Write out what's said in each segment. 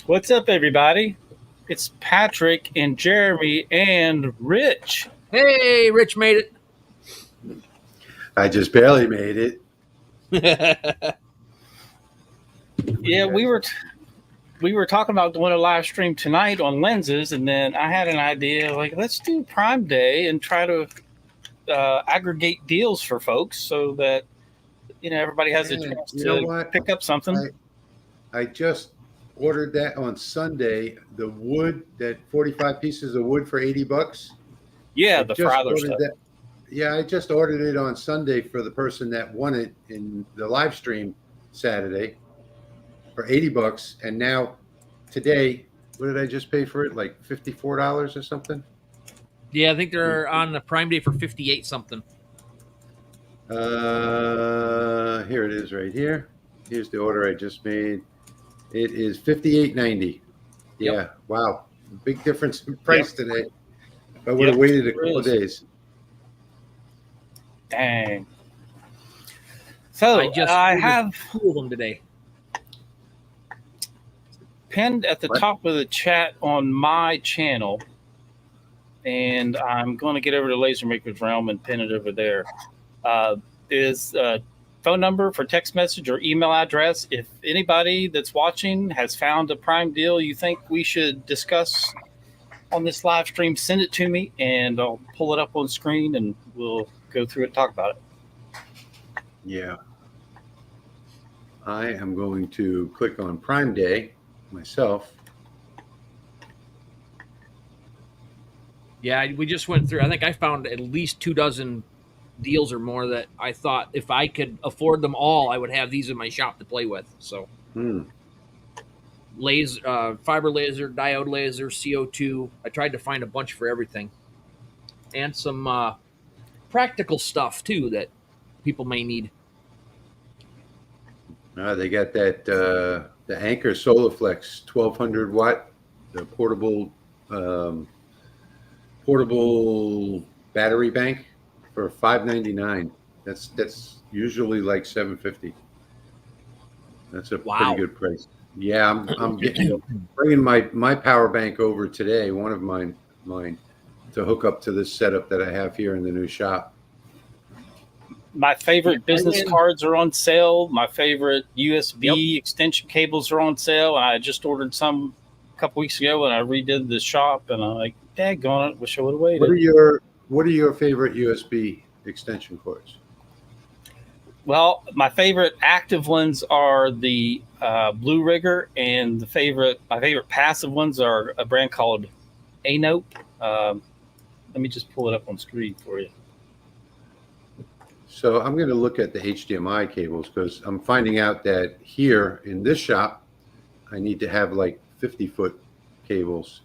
What's up, everybody? It's Patrick and Jeremy and Rich. Hey, Rich made it. I just barely made it. Yeah, we were talking about doing a live stream tonight on lenses, and then I had an idea like, let's do Prime Day and try to aggregate deals for folks so that everybody has a chance to pick up something. I just ordered that on Sunday. The wood, that 45 pieces of wood for $80. Yeah, the Fryler stuff. Yeah, I just ordered it on Sunday for the person that won it in the live stream Saturday for $80. And now today, what did I just pay for it? Like $54 or something? Yeah, I think they're on the Prime Day for 58 something. Here it is right here. Here's the order I just made. It is $58.90. Yeah, yep. Wow. Big difference in price today. If I would have waited a couple of days. Dang. So I have two of them today. Pinned at the top of the chat on my channel, and I'm going to get over to Laser Maker's Realm and pin it over there. Is phone number for text message or email address. If anybody that's watching has found a Prime deal you think we should discuss on this live stream, send it to me, and I'll pull it up on screen, and we'll go through it and talk about it. Yeah. I am going to click on Prime Day myself. Yeah, we just went through. I think I found at least 24 deals or more that I thought if I could afford them all, I would have these in my shop to play with. So, laser, fiber laser, diode laser, CO2. I tried to find a bunch for everything, and some practical stuff too that people may need. They got that the Anker SolarFlex 1200 watt, the portable battery bank for $599. That's usually like $750. That's a pretty good price. Yeah, I'm bringing my power bank over today. One of mine to hook up to this setup that I have here in the new shop. My favorite business cards are on sale. My favorite USB extension cables are on sale. I just ordered some a couple weeks ago when I redid the shop, and I'm like, daggone it, wish I would have waited. What are your favorite USB extension cords? Well, my favorite active ones are the Blue Rigger, and my favorite passive ones are a brand called Anope. Let me just pull it up on screen for you. So I'm going to look at the HDMI cables because I'm finding out that here in this shop, I need to have like 50-foot cables.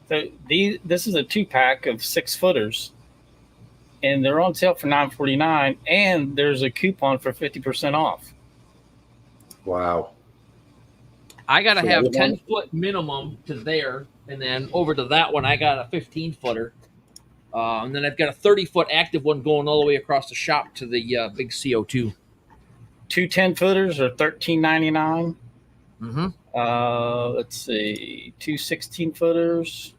So this is a 2-pack of 6-footers, and they're on sale for $9.49, and there's a coupon for 50% off. Wow. I got to have 10-foot minimum to there, and then over to that one, I got a 15-footer. And then I've got a 30-foot active one going all the way across the shop to the big CO2. 2 10-footers are $13.99. Mm-hmm. Let's see, 2 16-footers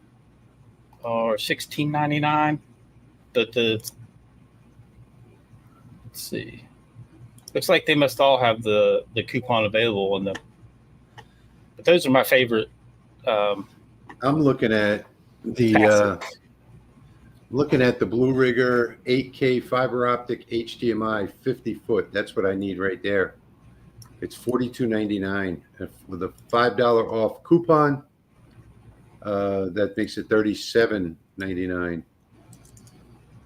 are $16.99. But let's see, looks like they must all have the coupon available in them. But those are my favorite. I'm looking at the Blue Rigger 8K fiber optic HDMI 50-foot. That's what I need right there. It's $42.99 with a $5 off coupon. That makes it $37.99.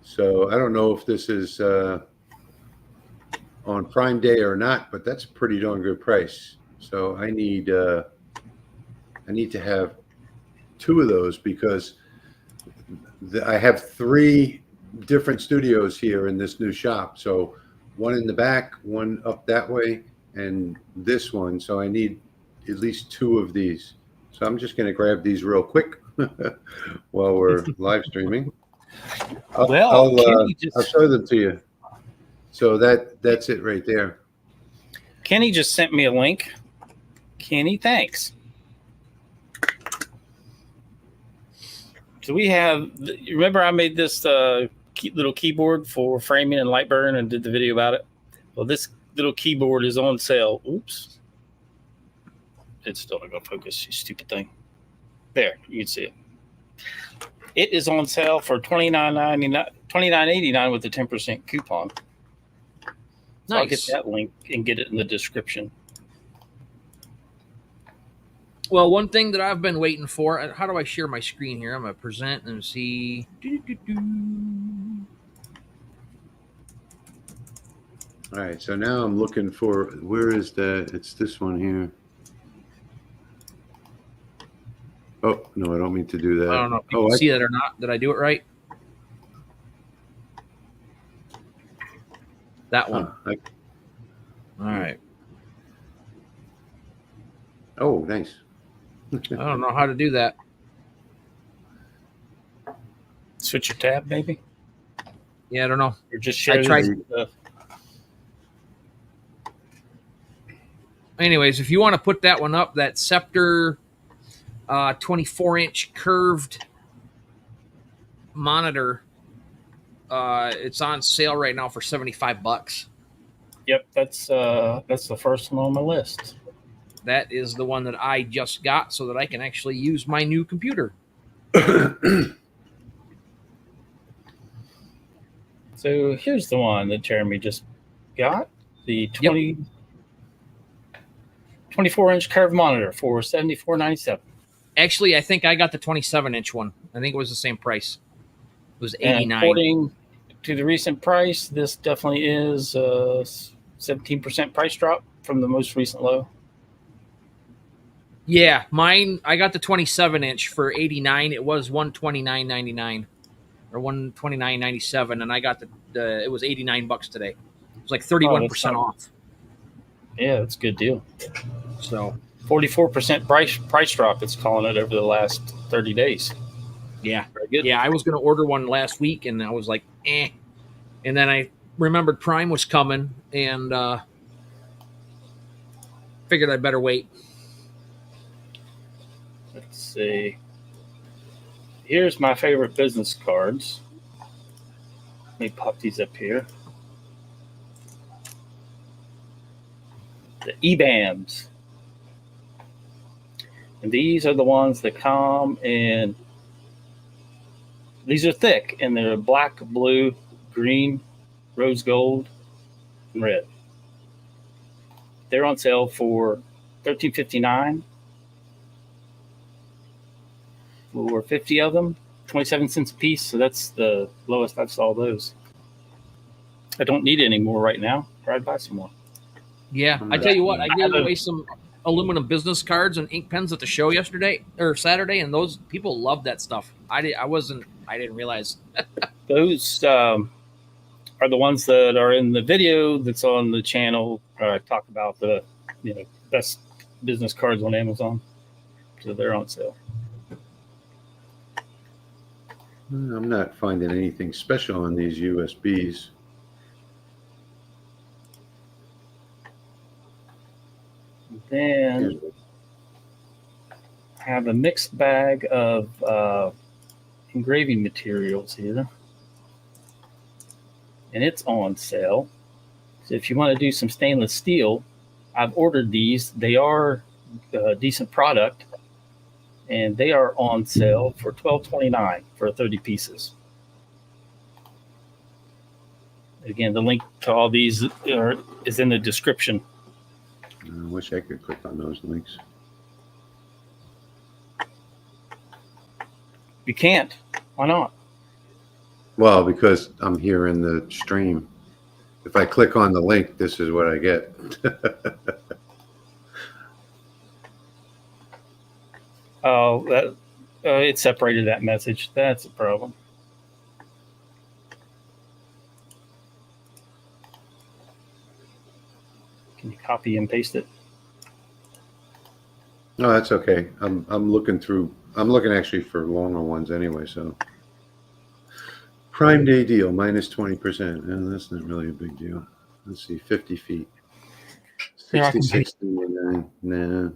So I don't know if this is on Prime Day or not, but that's a pretty darn good price. So I need to have 2 of those because I have 3 different studios here in this new shop. So one in the back, one up that way, and this one. So I need at least 2 of these. So I'm just going to grab these real quick while we're live streaming. I'll show them to you. So that's it right there. Kenny just sent me a link. Kenny, thanks. So we have. You remember I made this little keyboard for framing and light burn and did the video about it. Well, this little keyboard is on sale. Oops. It's still not going to focus, you stupid thing. There, you can see it. It is on sale for $29.89 with a 10% coupon. So I'll get that link and get it in the description. Well, one thing that I've been waiting for, how do I share my screen here? I'm going to present and see. All right, so now I'm looking for, where is that? It's this one here. Oh, no, I don't mean to do that. I don't know if you can see that or not. Did I do it right? That one. All right. Oh, nice. I don't know how to do that. Switch your tab, maybe? Yeah, I don't know. Or just share stuff. Anyways, if you want to put that one up, that Scepter 24-inch curved monitor, it's on sale right now for $75. Yep, that's the first one on my list. That is the one that I just got so that I can actually use my new computer. So here's the one that Jeremy just got, the 24-inch curved monitor for $74.97. Actually, I think I got the 27-inch one. I think it was the same price. It was $89. And according to the recent price, this definitely is a 17% price drop from the most recent low. Yeah, mine, I got the 27-inch for $89. It was $129.99 or $129.97, and I got it was $89 today. It was like 31% off. Yeah, that's a good deal. So 44% price drop, it's calling it, over the last 30 days. Yeah. Very good. Yeah, I was going to order one last week, and I was like, eh. And then I remembered Prime was coming, and figured I better wait. Let's see. Here's my favorite business cards. Let me pop these up here. The EBAMs. And these are the ones that come in. These are thick, and they're black, blue, green, rose gold, and red. They're on sale for $13.59 for 50 of them, 27 cents a piece. So that's the lowest I've saw those. I don't need any more right now, or I'd buy some more. Yeah, I tell you what, I gave away some aluminum business cards and ink pens at the show yesterday or Saturday, and those people love that stuff. I didn't realize. Those are the ones that are in the video that's on the channel. I talk about the best business cards on Amazon, so they're on sale. I'm not finding anything special on these USBs. Then I have a mixed bag of engraving materials here, and it's on sale. So if you want to do some stainless steel, I've ordered these. They are a decent product, and they are on sale for $12.29 for 30 pieces. Again, the link to all these is in the description. I wish I could click on those links. You can't. Why not? Well, because I'm here in the stream. If I click on the link, this is what I get. Oh, that it separated that message. That's a problem. Can you copy and paste it? No, that's okay. I'm looking through. I'm looking actually for longer ones anyway. So Prime Day deal minus 20%. And that's not really a big deal. Let's see, 50 feet. 66.99. Nah.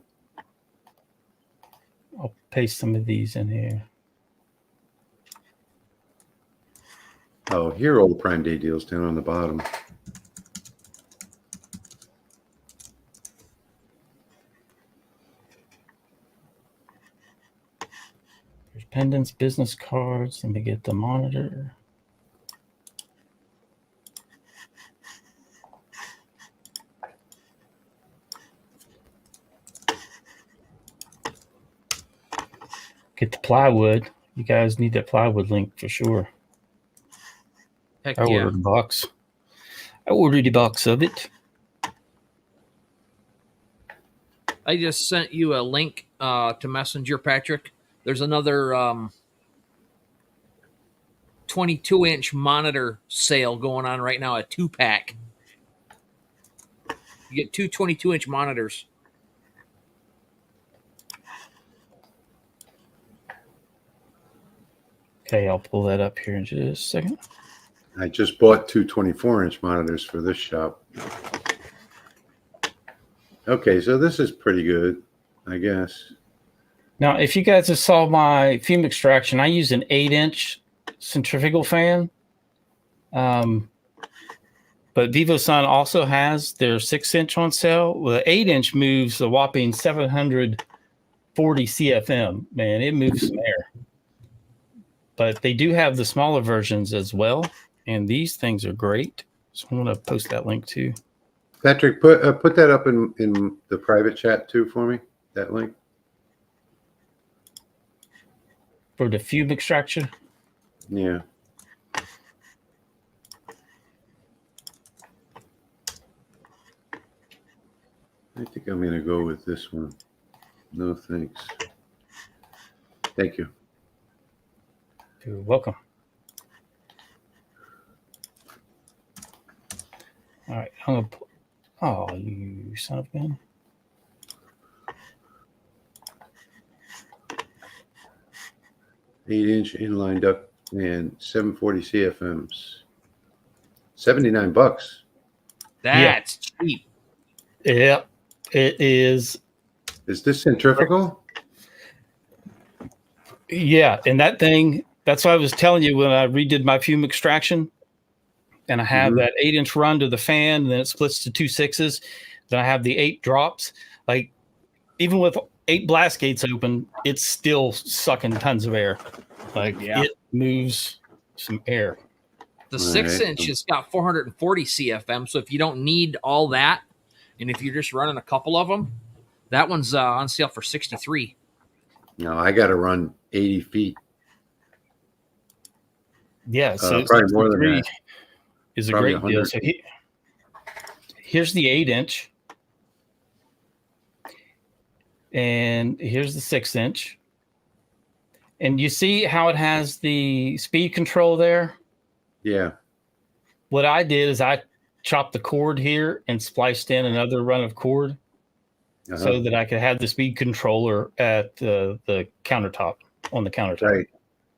I'll paste some of these in here. Oh, here are all the Prime Day deals down on the bottom. There's pendants, business cards. Let me get the monitor. Get the plywood. You guys need that plywood link for sure. Heck I ordered a box. I ordered a box of it. I just sent you a link to Messenger, Patrick. There's another 22-inch monitor sale going on right now, a 2-pack. You get two 22-inch monitors. Okay, I'll pull that up here in just a second. I just bought two 24-inch monitors for this shop. Okay, so this is pretty good, I guess. Now, if you guys have saw my FUME Extraction, I use an 8-inch centrifugal fan. But VivoSun also has their 6-inch on sale. Well, the 8-inch moves a whopping 740 CFM. Man, it moves some air. But they do have the smaller versions as well, and these things are great. So I'm going to post that link too. Patrick, put that up in the private chat too for me, that link. For the FUME Extraction? Yeah. I think I'm going to go with this one. No thanks. Thank you. You're welcome. All right. I'm going to... Oh, you son of a gun. Eight-inch inline duct and 740 CFMs. $79. That's cheap. Yeah, it is. Is this centrifugal? Yeah, and that thing, that's what I was telling you when I redid my FUME Extraction. And I have that 8-inch run to the fan, and then it splits to 2 6s. Then I have the 8 drops. Like, even with 8 blast gates open, it's still sucking tons of air. Like, it moves some air. The 6-inch has got 440 CFM, so if you don't need all that, and if you're just running a couple of them, that one's on sale for $63. No, I got to run 80 feet. Yeah, so probably more than that. Is a Probably great deal. So here's the 8-inch, and here's the 6-inch. And you see how it has the speed control there? Yeah. What I did is I chopped the cord here and spliced in another run of cord so that I could have the speed controller at the countertop, on the countertop. Right.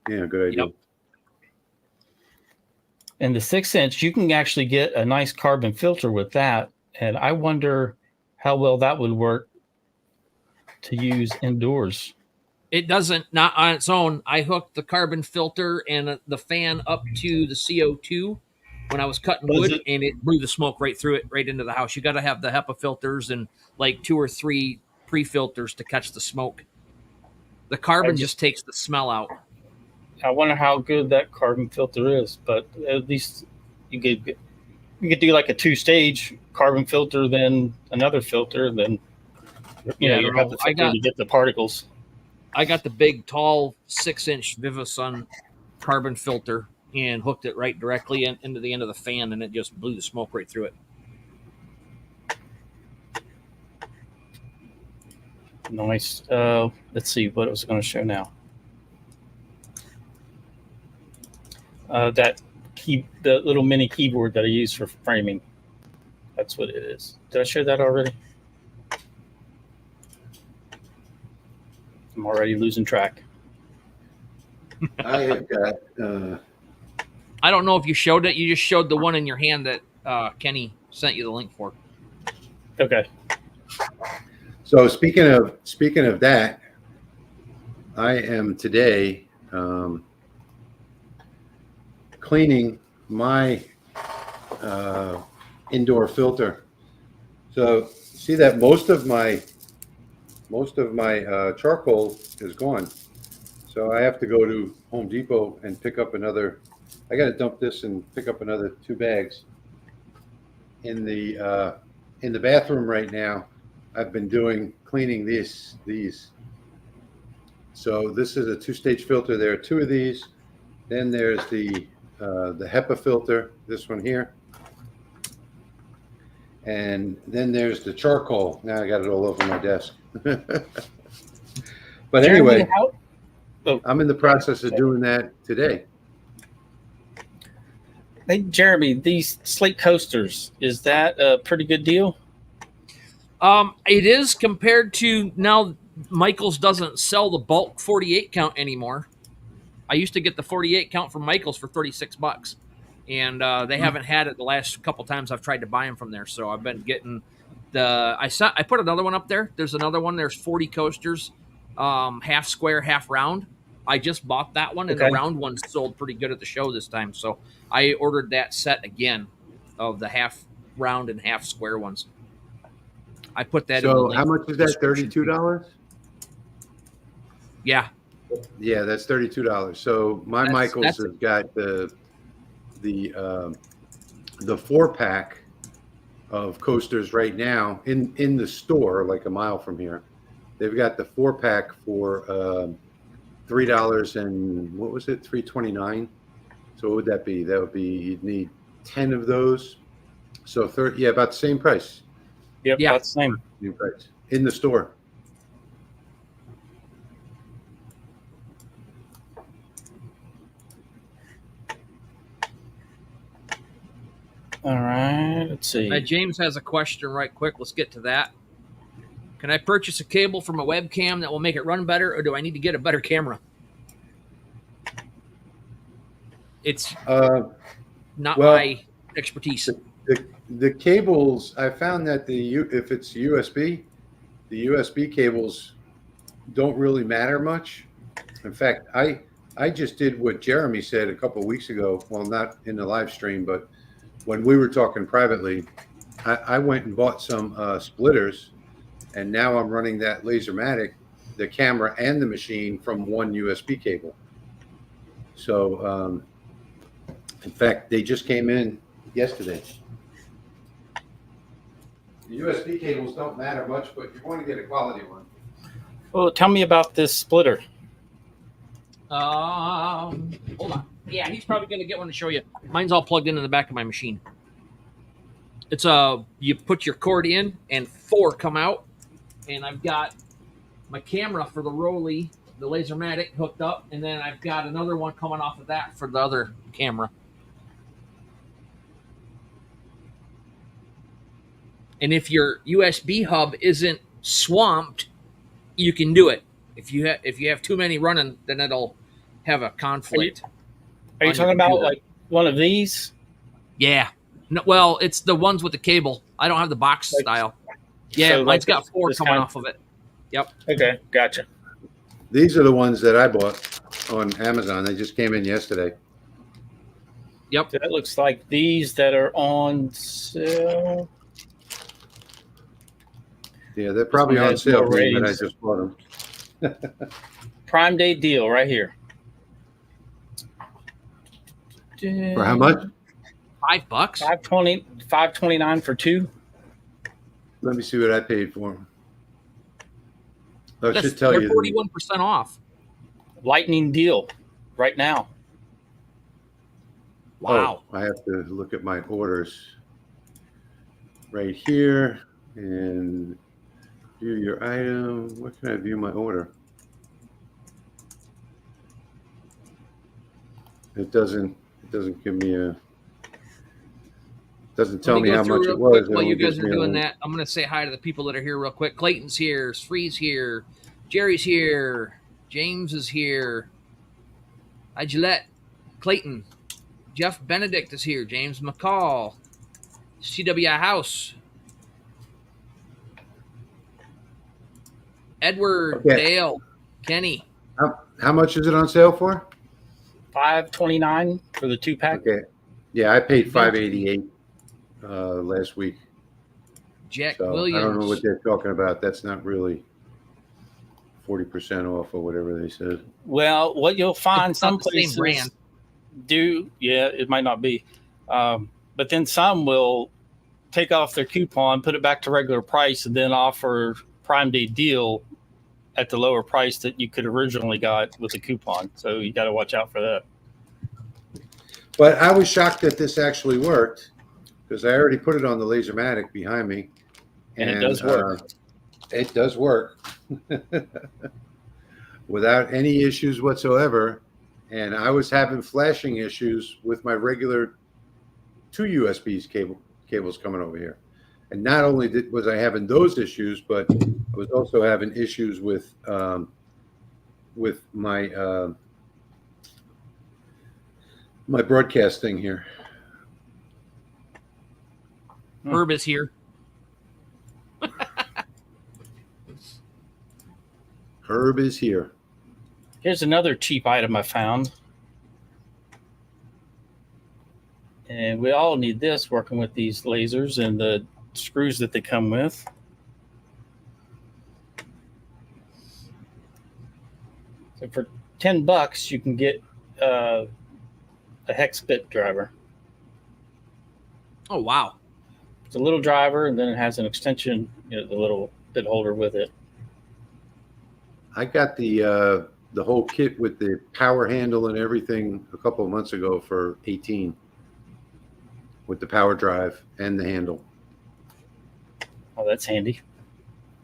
Yeah, good idea. Yep. And the 6-inch, you can actually get a nice carbon filter with that. And I wonder how well that would work to use indoors. It doesn't, not on its own. I hooked the carbon filter and the fan up to the CO2 when I was cutting wood, and it blew the smoke right through it, right into the house. You got to have the HEPA filters and like 2 or 3 pre-filters to catch the smoke. The carbon just takes the smell out. I wonder how good that carbon filter is, but at least you could do like a 2-stage carbon filter, then another filter, then you have the filter to get the particles. I got the big, tall 6-inch VivoSun carbon filter and hooked it right directly into the end of the fan, and it just blew the smoke right through it. Nice. Let's see what I was going to show now. The little mini keyboard that I use for framing. That's what it is. Did I show that already? I'm already losing track. I have got. I don't know if you showed it. You just showed the one in your hand that Kenny sent you the link for. Okay. So speaking of that, I am today cleaning my indoor filter. So see that most of my charcoal is gone. So I have to go to Home Depot and pick up another. I got to dump this and pick up another 2 bags. In the bathroom right now, I've been cleaning these. So this is a 2-stage filter. There are 2 of these. Then there's the HEPA filter, this one here. And then there's the charcoal. Now I got it all over my desk. But anyway, I'm in the process of doing that today. Hey, Jeremy, these slate coasters, is that a pretty good deal? It is, compared to now. Michaels doesn't sell the bulk 48 count anymore. I used to get the 48 count from Michaels for $36, and they haven't had it the last couple times I've tried to buy them from there. So I've been getting I put another one up there. There's another one. There's 40 coasters, half square, half round. I just bought that one, and the round one sold pretty good at the show this time. So I ordered that set again of the half round and half square ones. I put that in the link. So how much is that? $32? Yeah. Yeah, that's $32. So Michaels has got the 4-pack of coasters right now in the store, like a mile from here. They've got the 4-pack for $3 and what was it? $3.29. So what would that be? That would be, you'd need 10 of those. So about the same price. Yep, yeah, about the same price in the store. All right, let's see. James has a question right quick. Let's get to that. Can I purchase a cable from a webcam that will make it run better, or do I need to get a better camera? It's not my expertise. The cables, I found that if it's USB, the USB cables don't really matter much. In fact, I just did what Jeremy said a couple of weeks ago. Well, not in the live stream, but when we were talking privately, I went and bought some splitters, and now I'm running that laserMATIC, the camera and the machine, from one USB cable. So, in fact, they just came in yesterday. The USB cables don't matter much, but you want to get a quality one. Well, tell me about this splitter. Hold on. Yeah, he's probably going to get one to show you. Mine's all plugged in the back of my machine. It's you put your cord in and 4 come out, and I've got my camera for the Rolly, the laserMATIC, hooked up, and then I've got another one coming off of that for the other camera. And if your USB hub isn't swamped, you can do it. If you have too many running, then it'll have a conflict. Are you talking about like one of these? Yeah. No, well, it's the ones with the cable. I don't have the box style. Yeah, so mine's got 4 coming off of it. Yep. Okay, gotcha. These are the ones that I bought on Amazon. They just came in yesterday. Yep. That looks like these that are on sale. Yeah, they're probably on sale, and I just bought them. Prime Day deal right here. For how much? $5. $5.29 for 2. Let me see what I paid for them. I should They're tell you. 41% off. Lightning deal right now. Wow. Oh, I have to look at my orders right here and view your item. Where can I view my order? It doesn't give me a. Doesn't tell me how much it was. While you guys are doing that, I'm going to say hi to the people that are here real quick. Clayton's here. Sree's here. Jerry's here. James is here. Hi, Gillette. Clayton. Jeff Benedict is here. James McCall. CWI House. Edward. Okay. Dale. Kenny. How much is it on sale for? $529 for the 2-pack. Okay. Yeah, I paid $588 last week. Jack So Williams. I don't know what they're talking about. That's not really 40% off or whatever they said. Well, what you'll find It's not some the same places brand. do, yeah, it might not be, but then some will take off their coupon, put it back to regular price, and then offer Prime Day deal at the lower price that you could originally got with the coupon. So you got to watch out for that. But I was shocked that this actually worked because I already put it on the laserMATIC behind me. And it does work. It does work without any issues whatsoever. And I was having flashing issues with my regular 2 USBs cables coming over here. And not only was I having those issues, but I was also having issues with my my broadcast thing here. Herb is here. Herb is here. Here's another cheap item I found. And we all need this working with these lasers and the screws that they come with. So for $10, you can get a hex bit driver. Oh, wow. It's a little driver, and then it has an extension, the little bit holder with it. I got the whole kit with the power handle and everything a couple of months ago for $18 with the power drive and the handle. Oh, that's handy.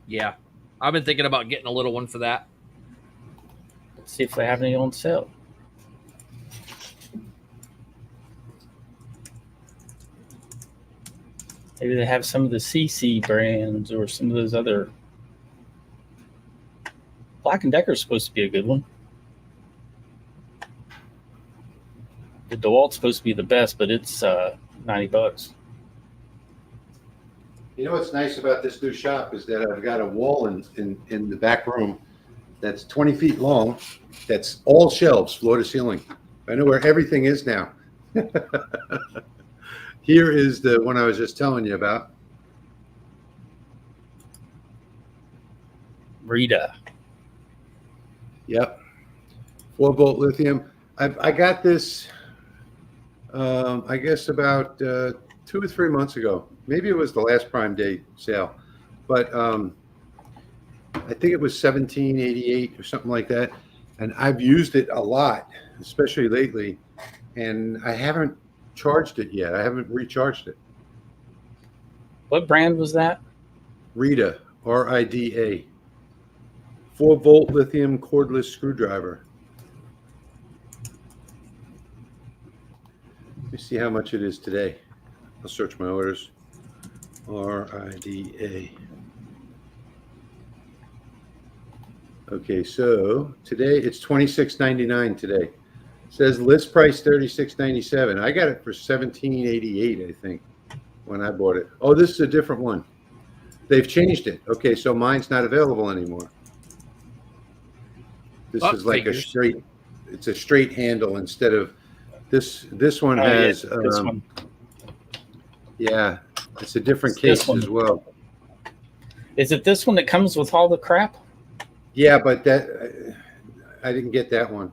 Yeah. I've been thinking about getting a little one for that. Let's see if they have any on sale. Maybe they have some of the CC brands or some of those other. Black & Decker is supposed to be a good one. The DeWalt's supposed to be the best, but it's $90. You know what's nice about this new shop is that I've got a wall in the back room that's 20 feet long. That's all shelves, floor to ceiling. I know where everything is now. Here is the one I was just telling you about. Rita. Yep. 4-volt lithium. I got this, I guess about 2 or 3 months ago. Maybe it was the last Prime Day sale, but I think it was $17.88 or something like that. And I've used it a lot, especially lately, and I haven't charged it yet. I haven't recharged it. What brand was that? Rida, R-I-D-A. 4-volt lithium cordless screwdriver. Let me see how much it is today. I'll search my orders. R-I-D-A. Okay, so today it's $26.99 today. It says list price $36.97. I got it for $17.88, I think, when I bought it. Oh, this is a different one. They've changed it. Okay, so mine's not available anymore. This is like a straight. It's a straight handle instead of this. This one has. Yeah, this one. Yeah, it's a different case as well. Is it this one that comes with all the crap? Yeah, but that I didn't get that one.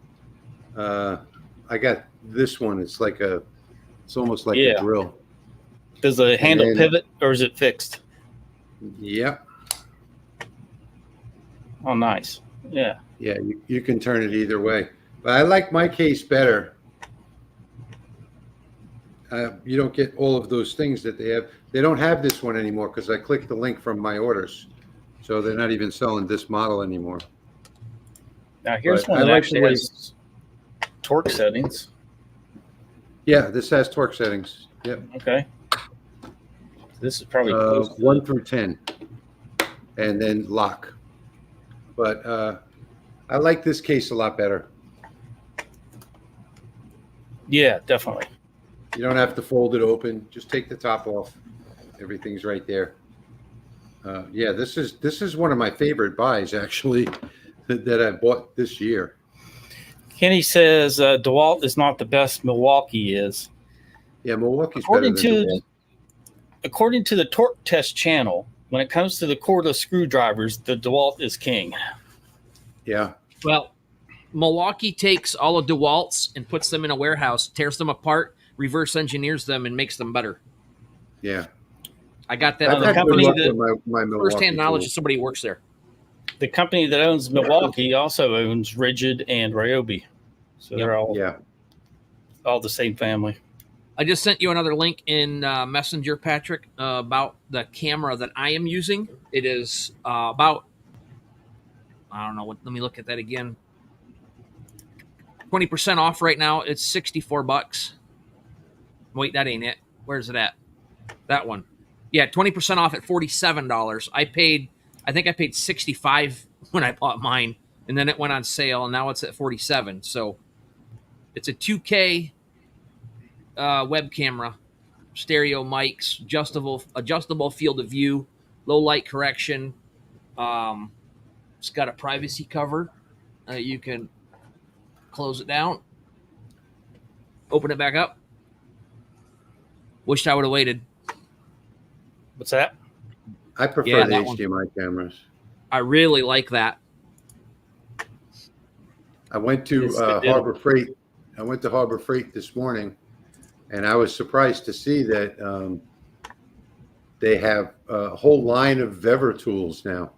I got this one. It's like a. It's almost like a drill. Does the handle pivot or is it fixed? Yep. Oh, nice. Yeah. Yeah, you can turn it either way. But I like my case better. You don't get all of those things that they have. They don't have this one anymore because I clicked the link from my orders. So they're not even selling this model anymore. Now here's one that actually has torque settings. Yeah, this has torque settings. Yep. Okay. This is probably 1 through 10. And then lock. But I like this case a lot better. Yeah, definitely. You don't have to fold it open. Just take the top off. Everything's right there. Yeah, this is one of my favorite buys actually that I bought this year. Kenny says DeWalt is not the best. Milwaukee is. Yeah, Milwaukee's better than DeWalt. According to the Torque Test channel, when it comes to the cordless screwdrivers, the DeWalt is king. Yeah. Well, Milwaukee takes all of DeWalt's and puts them in a warehouse, tears them apart, reverse engineers them, and makes them better. Yeah. I got that I've had company good luck that- with my Milwaukee first-hand knowledge of tools. somebody who works there. The company that owns Milwaukee also owns Rigid and Ryobi. So they're all the same family. I just sent you another link in Messenger, Patrick, about the camera that I am using. It is about, I don't know, let me look at that again. 20% off right now. It's $64. Wait, that ain't it. Where's it at? That one. Yeah, 20% off at $47. I think I paid $65 when I bought mine, and then it went on sale, and now it's at $47. So it's a 2K web camera, stereo mics, adjustable field of view, low light correction. It's got a privacy cover. You can close it down, open it back up. Wished I would have waited. What's that? I prefer the that one. HDMI cameras. I really like that. I went to It's a good deal. Harbor Freight. I went to Harbor Freight this morning, and I was surprised to see that they have a whole line of Vever tools now.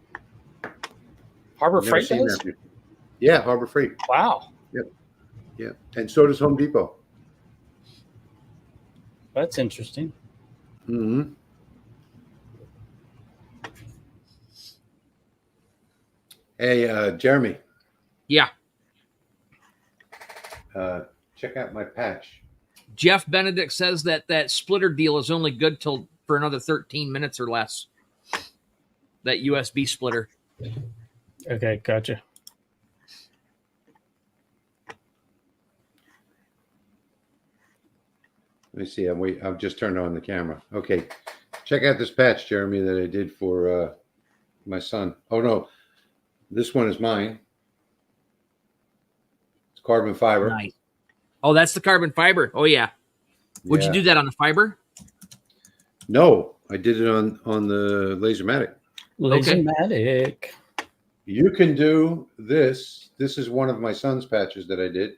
Harbor Never Freight seen does? that before. Yeah, Harbor Freight. Wow. Yeah, and so does Home Depot. That's interesting. Mm-hmm. Hey, Jeremy. Yeah. Check out my patch. Jeff Benedict says that splitter deal is only good for another 13 minutes or less. That USB splitter. Okay, gotcha. Let me see. I've just turned on the camera. Okay. Check out this patch, Jeremy, that I did for my son. Oh, no. This one is mine. It's carbon fiber. Nice. Oh, that's the carbon fiber. Oh, yeah. Would you do that on the fiber? No, I did it on the laserMATIC. laserMATIC. You can do this. This is one of my son's patches that I did.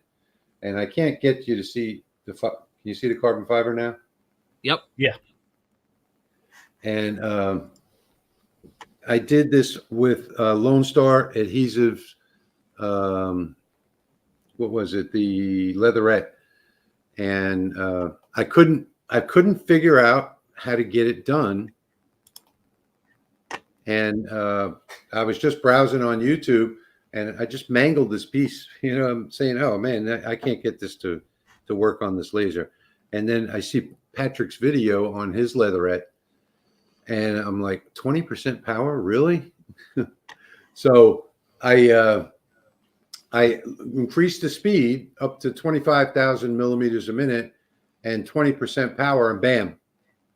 And I can't get you to see can you see the carbon fiber now? Yep. Yeah. And I did this with Lone Star adhesives. What was it? The leatherette. And I couldn't figure out how to get it done. And I was just browsing on YouTube, and I just mangled this piece. You know, I'm saying, oh man, I can't get this to work on this laser. And then I see Patrick's video on his leatherette, and I'm like, 20% power, really? So I increased the speed up to 25,000 millimeters a minute and 20% power, and bam,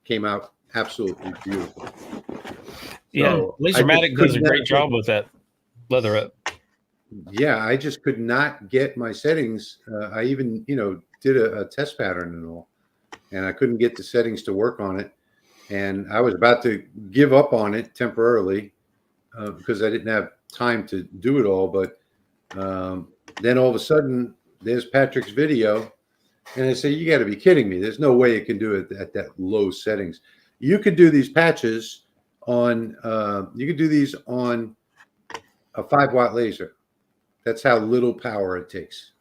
came out absolutely beautiful. Yeah, So laserMATIC does a great job with that leatherette. Yeah, I just could not get my settings. I even, did a test pattern and all, and I couldn't get the settings to work on it. And I was about to give up on it temporarily because I didn't have time to do it all. But then all of a sudden, there's Patrick's video, and I say, you got to be kidding me. There's no way it can do it at that low settings. You could do these patches on, you could do these on a 5-watt laser. That's how little power it takes.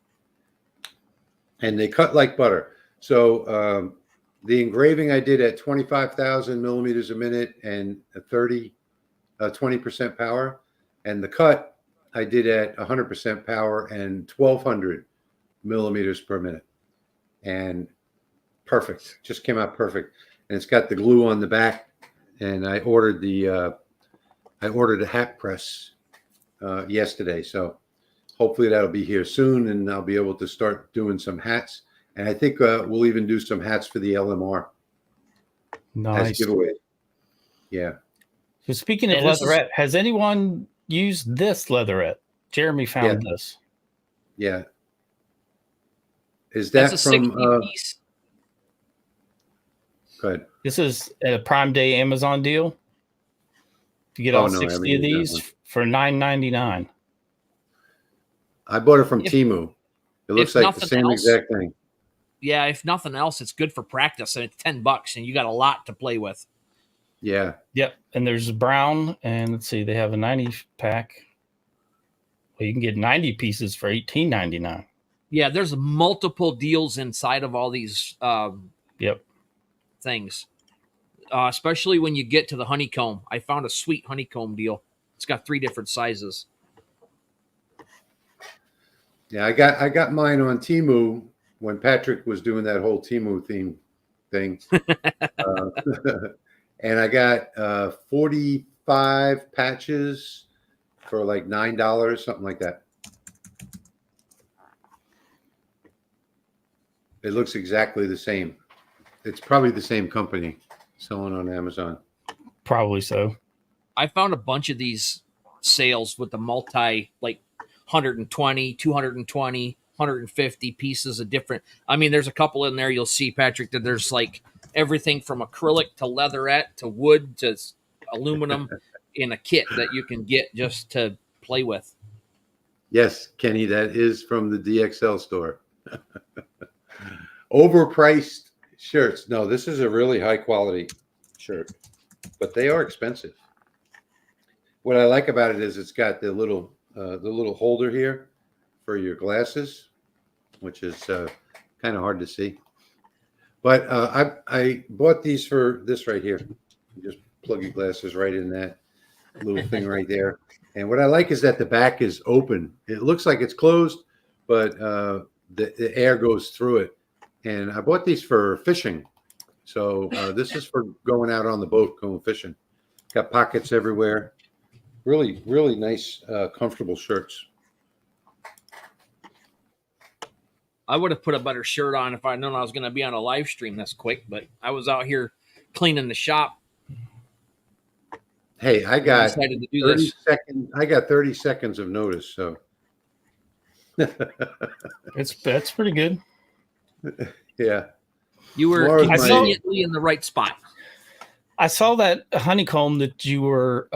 And they cut like butter. So the engraving I did at 25,000 millimeters a minute and 20% power. And the cut I did at 100% power and 1,200 millimeters per minute. And perfect. Just came out perfect. And it's got the glue on the back. And I ordered a hat press yesterday. So hopefully that'll be here soon, and I'll be able to start doing some hats. And I think we'll even do some hats for the LMR Nice. as giveaway. Yeah. So speaking of And this leatherette, has anyone used this leatherette? Jeremy found this. Yeah. Is That's that a from? 60 piece. Go ahead. This is a Prime Day Amazon deal. You get all No, I haven't 60 of used that one. these for $9.99. I bought it from Temu. It looks like the same exact thing. Yeah, if nothing else, it's good for practice, and it's $10, and you got a lot to play with. Yeah. Yep. And there's brown, and let's see, they have a 90 pack. Well, you can get 90 pieces for $18.99. Yeah, there's multiple deals inside of all these things. Especially when you get to the honeycomb. I found a sweet honeycomb deal. It's got 3 different sizes. Yeah, I got mine on Temu when Patrick was doing that whole Temu thing. And I got 45 patches for like $9, something like that. It looks exactly the same. It's probably the same company selling on Amazon. Probably so. I found a bunch of these sales with the multi, like 120, 220, 150 pieces of different. I mean, there's a couple in there you'll see, Patrick, that there's like everything from acrylic to leatherette to wood to aluminum in a kit that you can get just to play with. Yes, Kenny, that is from the DXL store. Overpriced shirts. No, this is a really high quality shirt, but they are expensive. What I like about it is it's got the little holder here for your glasses, which is kind of hard to see. But I bought these for this right here. You just plug your glasses right in that little thing right there. And what I like is that the back is open. It looks like it's closed, but the air goes through it. And I bought these for fishing. So this is for going out on the boat, going fishing. Got pockets everywhere. Really, really nice, comfortable shirts. I would have put a better shirt on if I'd known I was going to be on a live stream this quick, but I was out here cleaning the shop. Hey, I got 30 seconds. I got 30 seconds of notice, so that's pretty good. Yeah. You were conveniently in the right spot. I saw that honeycomb that you were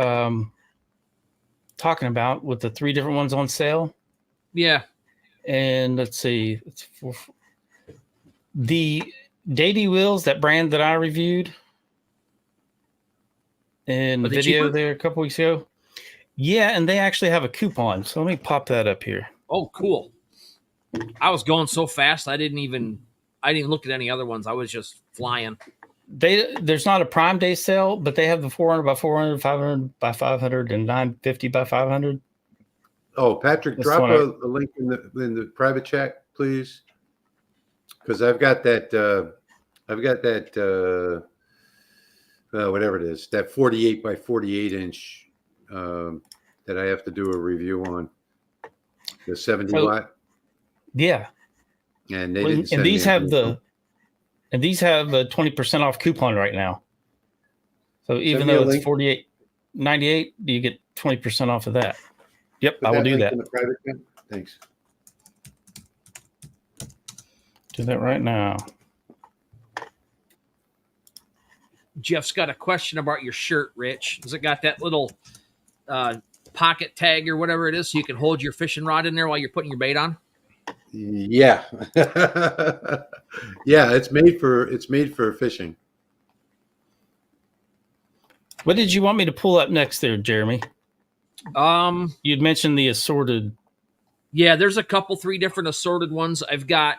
talking about with the 3 different ones on sale. Yeah. And let's see, the Daily Wheels, that brand that I reviewed in the video there a couple weeks ago. Yeah, and they actually have a coupon. So let me pop that up here. Oh, cool. I was going so fast I didn't look at any other ones. I was just flying. There's not a Prime Day sale, but they have the 400 by 400, 500 by 500, and 950 by 500. Oh, Patrick, drop a link in the private chat, please, because I've got that whatever it is, that 48 by 48 inch that I have to do a review on, the 70 watt. Yeah, and they didn't. And these have a 20% off coupon right now. So even though it's $48.98, you get 20% off of that. Yep, I will do that. In the private chat. Thanks. Do that right now. Jeff's got a question about your shirt, Rich. Has it got that little pocket tag or whatever it is so you can hold your fishing rod in there while you're putting your bait on? Yeah. Yeah, it's made for fishing. What did you want me to pull up next there, Jeremy? You'd mentioned the assorted. Yeah, there's a couple, 3 different assorted ones. I've got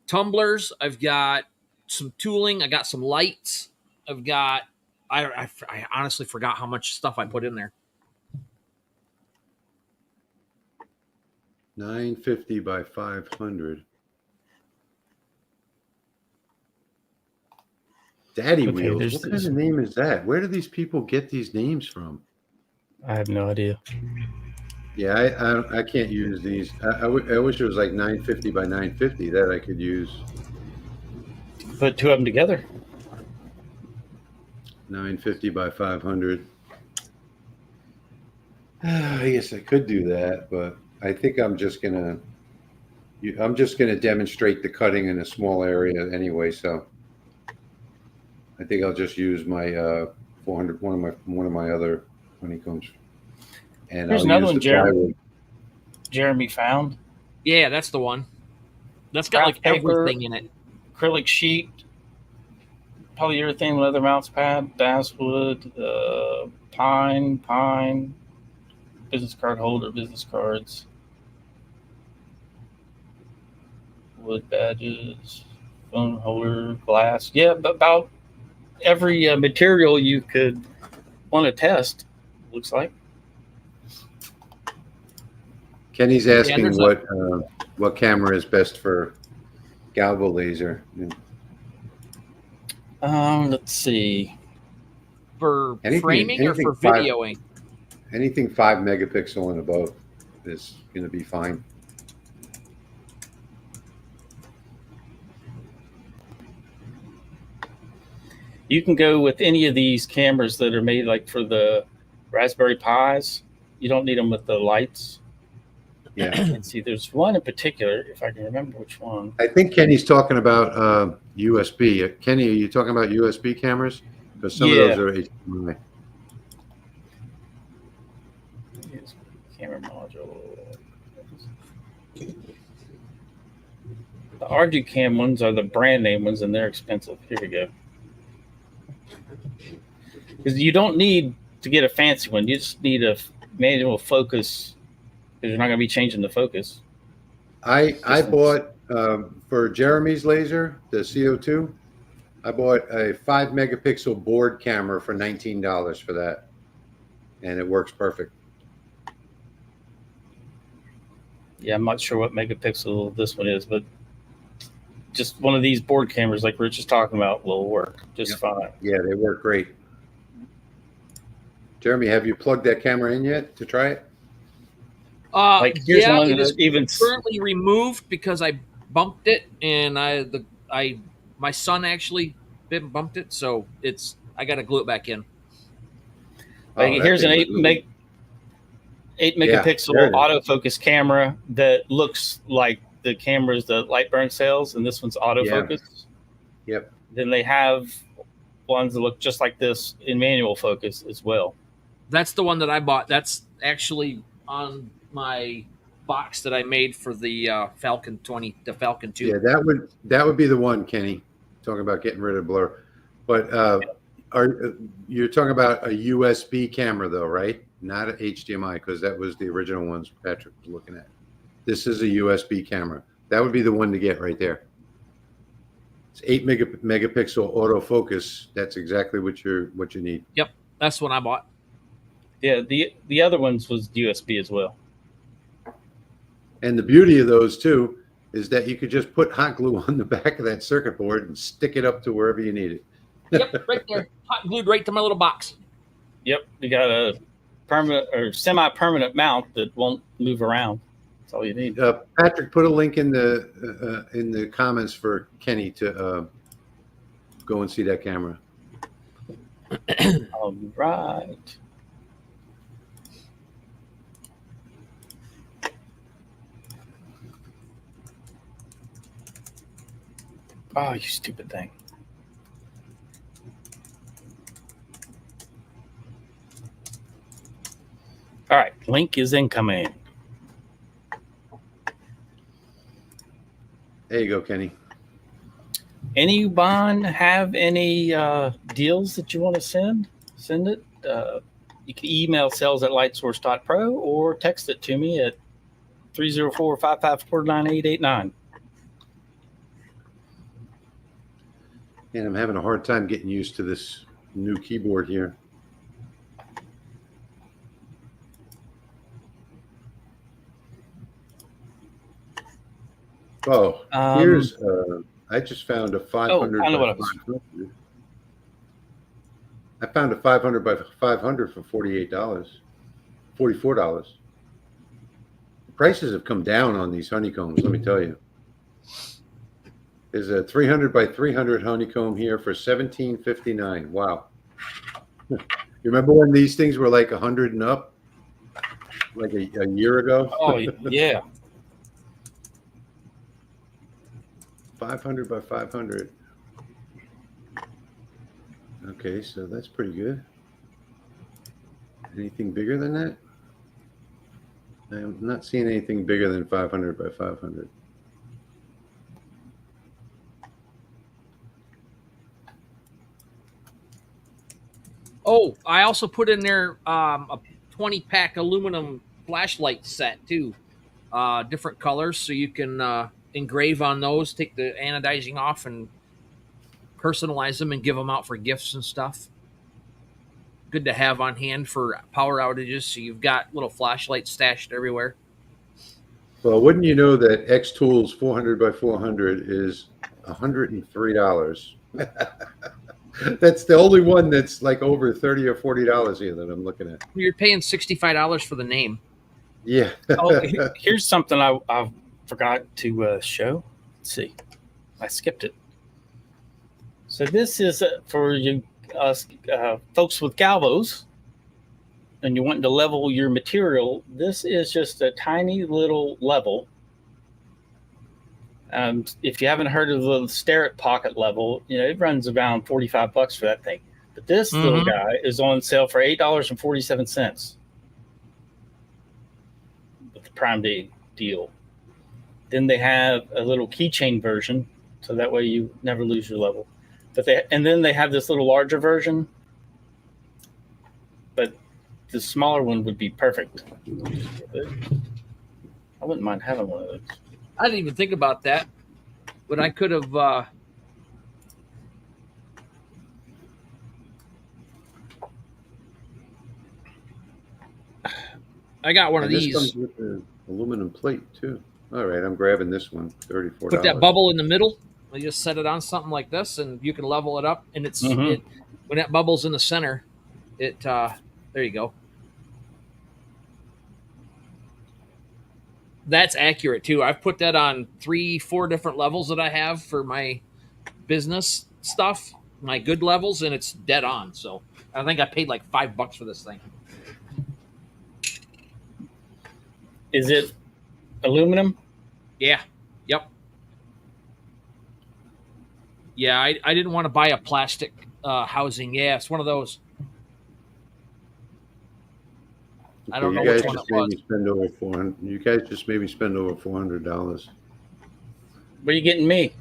tumblers. I've got some tooling. I got some lights. I've got. I honestly forgot how much stuff I put in there. 950 by 500. Daddy Wheels. What kind of name is that? Where do these people get these names from? I have no idea. Yeah, I can't use these. I wish it was like 950 by 950 that I could use. Put 2 of them together. 950 by 500. I guess I could do that, but I think I'm just gonna I'm just going to demonstrate the cutting in a small area anyway, so I think I'll just use my 400, one of my other honeycombs, and Here's I'll another use one, the plywood. Jeremy found. Yeah, that's the one. That's got Craft like paper. everything in it. Acrylic sheet, polyurethane leather mounts pad, basswood, pine, business card holder, business cards, wood badges, phone holder, glass. Yeah, but about every material you could want to test, looks like. Kenny's asking there's what camera is best for Galvo laser. Let's see. For Anything- framing or for anything five- videoing? Anything 5 megapixel and above is going to be fine. You can go with any of these cameras that are made like for the Raspberry Pis. You don't need them with the lights. Yeah. And see, there's one in particular, if I can remember which one. I think Kenny's talking about USB. Kenny, are you talking about USB cameras? Because some of those are HDMI. Camera module. The Arducam ones are the brand name ones, and they're expensive. Here we go. Because you don't need to get a fancy one. You just need a manual focus, because you're not going to be changing the focus. I bought for Jeremy's laser, the CO2. I bought a 5 megapixel board camera for $19 for that, and it works perfect. Yeah, I'm not sure what megapixel this one is, but just one of these board cameras like Rich is talking about will work just fine. Yeah, they work great. Jeremy, have you plugged that camera in yet to try it? Like here's one it that is even currently removed because I bumped it, and my son actually bumped it, so I got to glue it back in. Like, here's an 8 megapixel autofocus camera that looks like the cameras that Lightburn sells, and this one's autofocus. Yep. Then they have ones that look just like this in manual focus as well. That's the one that I bought. That's actually on my box that I made for the Falcon 20, the Falcon 2. Yeah, that would be the one, Kenny. Talking about getting rid of blur, but you're talking about a USB camera though, right? Not an HDMI, because that was the original ones Patrick was looking at. This is a USB camera. That would be the one to get right there. It's 8 megapixel autofocus. That's exactly what you need. Yep, that's what I bought. Yeah, the other ones was USB as well. And the beauty of those too is that you could just put hot glue on the back of that circuit board and stick it up to wherever you need it. Yep, right there, hot glued right to my little box. Yep, you got a permanent or semi-permanent mount that won't move around. That's all you need. Patrick, put a link in the comments for Kenny to go and see that camera. All right. Oh, you stupid thing. All right, link is incoming. There you go, Kenny. Anyone have any deals that you want to send? Send it. You can email sales@lightsource.pro or text it to me at 304-554-9889. And I'm having a hard time getting used to this new keyboard here. Oh, here's I just found a 500 I know by what I was. 500. I found a 500 by 500 for $48, $44. The prices have come down on these honeycombs, let me tell you. There's a 300 by 300 honeycomb here for $17.59. Wow. You remember when these things were like 100 and up? Like a year ago? Oh, yeah. 500 by 500. Okay, so that's pretty good. Anything bigger than that? I'm not seeing anything bigger than 500 by 500. Oh, I also put in there a 20-pack aluminum flashlight set too, different colors, so you can engrave on those, take the anodizing off, and personalize them and give them out for gifts and stuff. Good to have on hand for power outages, so you've got little flashlights stashed everywhere. Well, wouldn't you know that X Tools 400 by 400 is $103? That's the only one that's like over $30 or $40 here that I'm looking at. You're paying $65 for the name. Yeah. Oh, here's something I forgot to show. Let's see. I skipped it. So this is for you folks with Galvos, and you want to level your material. This is just a tiny little level. If you haven't heard of the Starrett Pocket level, it runs around $45 for that thing. But this little guy is on sale for $8.47 with the Prime Day deal. Then they have a little keychain version, so that way you never lose your level. And then they have this little larger version, but the smaller one would be perfect. I wouldn't mind having one of those. I didn't even think about that, but I could have. I got one of these. This comes with the aluminum plate too. All right, I'm grabbing this one. $34. Put that bubble in the middle. You just set it on something like this, and you can level it up. And it's when that bubble's in the center, it there you go. That's accurate too. I've put that on 3-4 different levels that I have for my business stuff, my good levels, and it's dead on. So I think I paid like $5 for this thing. Is it aluminum? Yeah. Yep. Yeah, I didn't want to buy a plastic housing. Yeah, it's one of those. I don't know which one it was. You guys just made me spend over $400. What are you getting me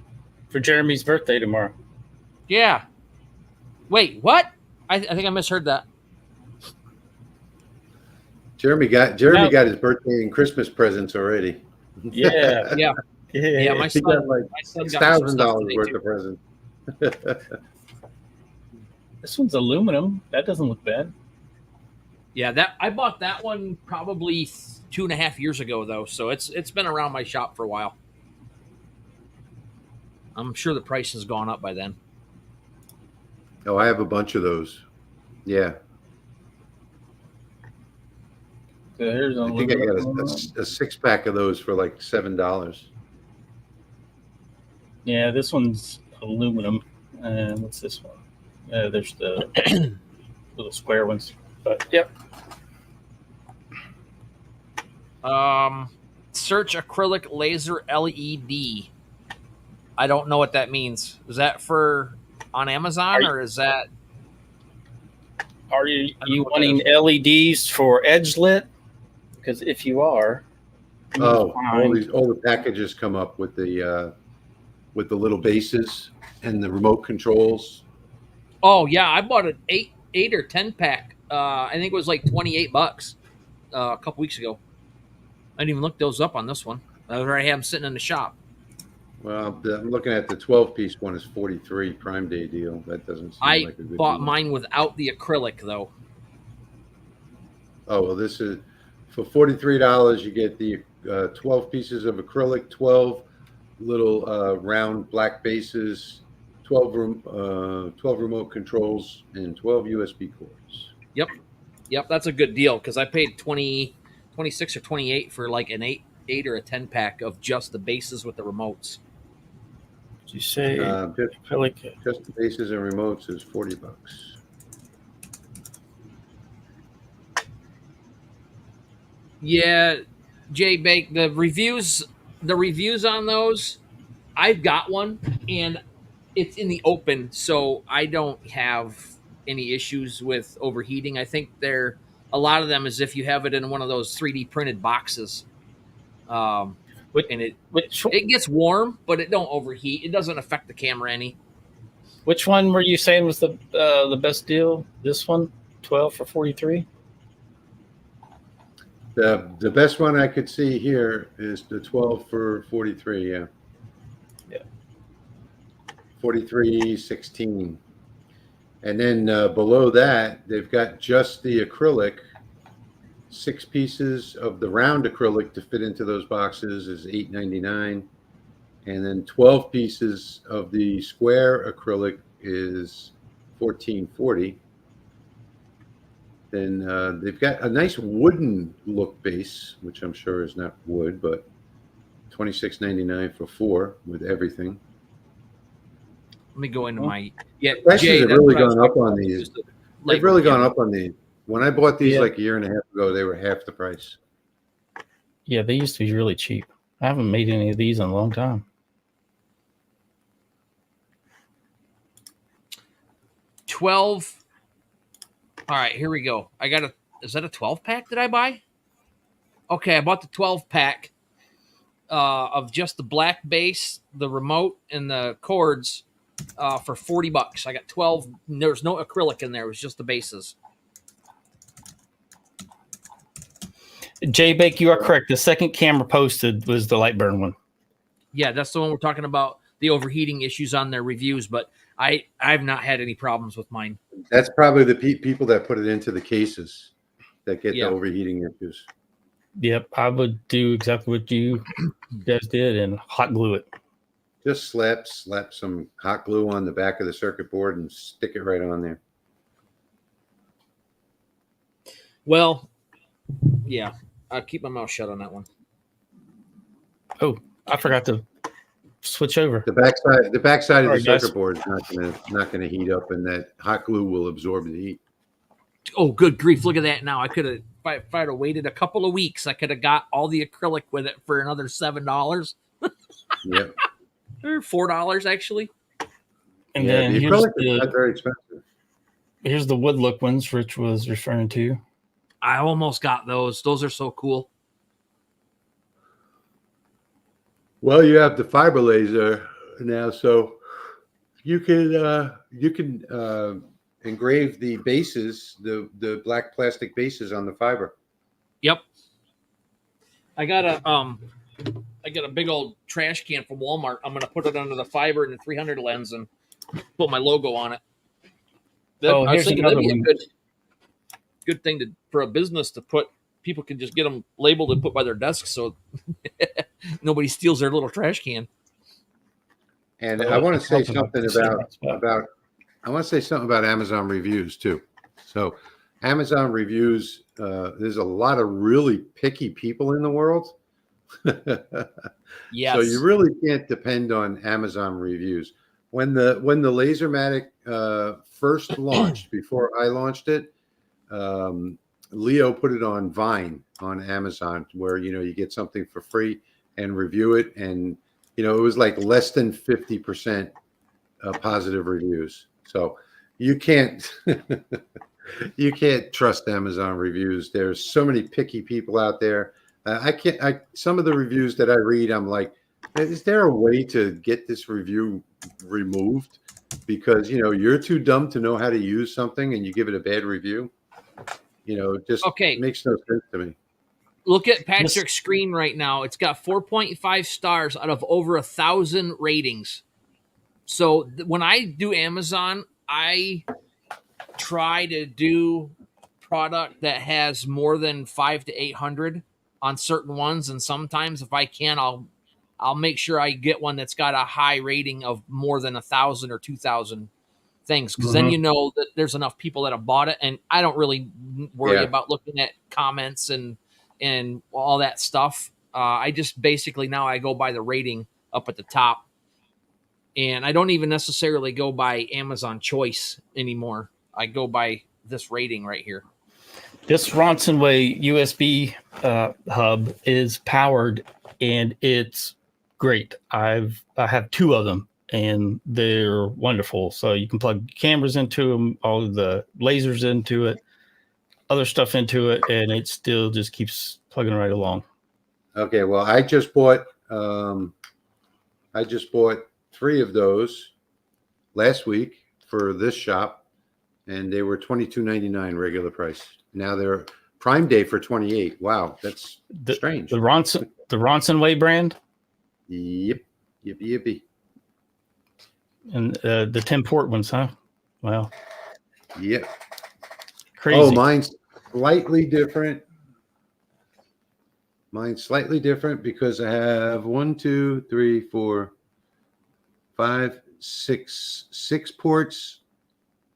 for Jeremy's birthday tomorrow? Yeah. Wait, what? I think I misheard that. Jeremy got his birthday and Christmas presents already. Yeah. Yeah, my son got like $6,000 worth too. of presents. This one's aluminum. That doesn't look bad. Yeah, I bought that one probably 2.5 years ago though, so it's been around my shop for a while. I'm sure the price has gone up by then. Oh, I have a bunch of those. Yeah. So here's I think I got a 6-pack of those for like $7. Yeah, this one's aluminum. And what's this one? There's the little square ones. But yep. Search acrylic laser LED. I don't know what that means. Is that for on Amazon or is that? Are you wanting LEDs for edge lit? Because if you are, all the packages come up with the little bases and the remote controls. Oh yeah, I bought an 8 or 10-pack. I think it was like $28 a couple weeks ago. I didn't even look those up on this one. I already have them sitting in the shop. Well, I'm looking at the 12-piece one is $43 Prime Day deal. That doesn't seem like a good deal. I bought mine without the acrylic though. Oh well, this is for $43. You get the 12 pieces of acrylic, 12 little round black bases, 12 remote controls, and 12 USB cords. Yep, that's a good deal because I paid 26 or 28 for like an 8 or a 10-pack of just the bases with the remotes. Did you say just the bases and remotes is $40. Yeah, Jay Bake, the reviews on those, I've got one, and it's in the open, so I don't have any issues with overheating. I think a lot of them is if you have it in one of those 3D printed boxes, and it gets warm, but it don't overheat. It doesn't affect the camera any. Which one were you saying was the best deal? This one, 12 for 43. The best one I could see here is the 12 for 43. Yeah. 43.16, and then below that they've got just the acrylic. 6 pieces of the round acrylic to fit into those boxes is $8.99, and then 12 pieces of the square acrylic is $14.40. Then they've got a nice wooden look base, which I'm sure is not wood, but $26.99 for 4 with everything. Let me go into my Prices have really gone up on these. They've really gone up on these. When I bought these like a year and a half ago, they were half the price. Yeah, they used to be really cheap. I haven't made any of these in a long time. 12. All right, here we go. Is that a 12 pack that I buy? Okay, I bought the 12 pack of just the black base, the remote, and the cords for $40. I got 12. There was no acrylic in there. It was just the bases. Jay Bake, you are correct. The second camera posted was the Lightburn one. Yeah, that's the one we're talking about, the overheating issues on their reviews, but I've not had any problems with mine. That's probably the people that put it into the cases that get the overheating issues. Yep, I would do exactly what you guys did and hot glue it. Just slap some hot glue on the back of the circuit board and stick it right on there. Well, yeah, I'll keep my mouth shut on that one. Oh, I forgot to switch over. The backside of the circuit board is not gonna heat up, and that hot glue will absorb the heat. Oh, good grief! Look at that now. I could have, if I'd have waited a couple of weeks, I could have got all the acrylic with it for another $7. Yep. Or $4 actually. And then the acrylic is not very expensive. Here's the wood look ones Rich was referring to. I almost got those. Those are so cool. Well, you have the fiber laser now, so you can engrave the bases, the black plastic bases on the fiber. Yep. I got a big old trash can from Walmart. I'm going to put it under the fiber and the 300 lens and put my logo on it. I was thinking that'd be a good thing for a business to put. People can just get them labeled and put by their desk so nobody steals their little trash can. And I want to say something about Amazon reviews too. So Amazon reviews, there's a lot of really picky people in the world. Yes. So you really can't depend on Amazon reviews. When the laserMATIC first launched, before I launched it, Leo put it on Vine on Amazon, where you get something for free and review it, and it was like less than 50% positive reviews. So you can't trust Amazon reviews. There's so many picky people out there. Some of the reviews that I read, I'm like, is there a way to get this review removed? Because you're too dumb to know how to use something and you give it a bad review. Just makes no sense to me. Look at Patrick's screen right now. It's got 4.5 stars out of over 1,000 ratings. So when I do Amazon, I try to do product that has more than 500 to 800 on certain ones, and sometimes if I can, I'll make sure I get one that's got a high rating of more than 1,000 or 2,000 things, because then that there's enough people that have bought it, and I don't really worry about looking at comments and all that stuff. I just basically now I go by the rating up at the top, and I don't even necessarily go by Amazon choice anymore. I go by this rating right here. This Ransomware USB hub is powered, and it's great. I have two of them, and they're wonderful. So you can plug cameras into them, all of the lasers into it, other stuff into it, and it still just keeps plugging right along. Okay, well, I just bought 3 of those last week for this shop, and they were $22.99 regular price. Now they're Prime Day for $28. Wow, that's strange. The Ronson Way brand. Yep. And the 10-port ones, huh? Wow. Yep. Crazy. Oh, mine's slightly different. Mine's slightly different because I have 1, 2, 3, 4, 5, 6 ports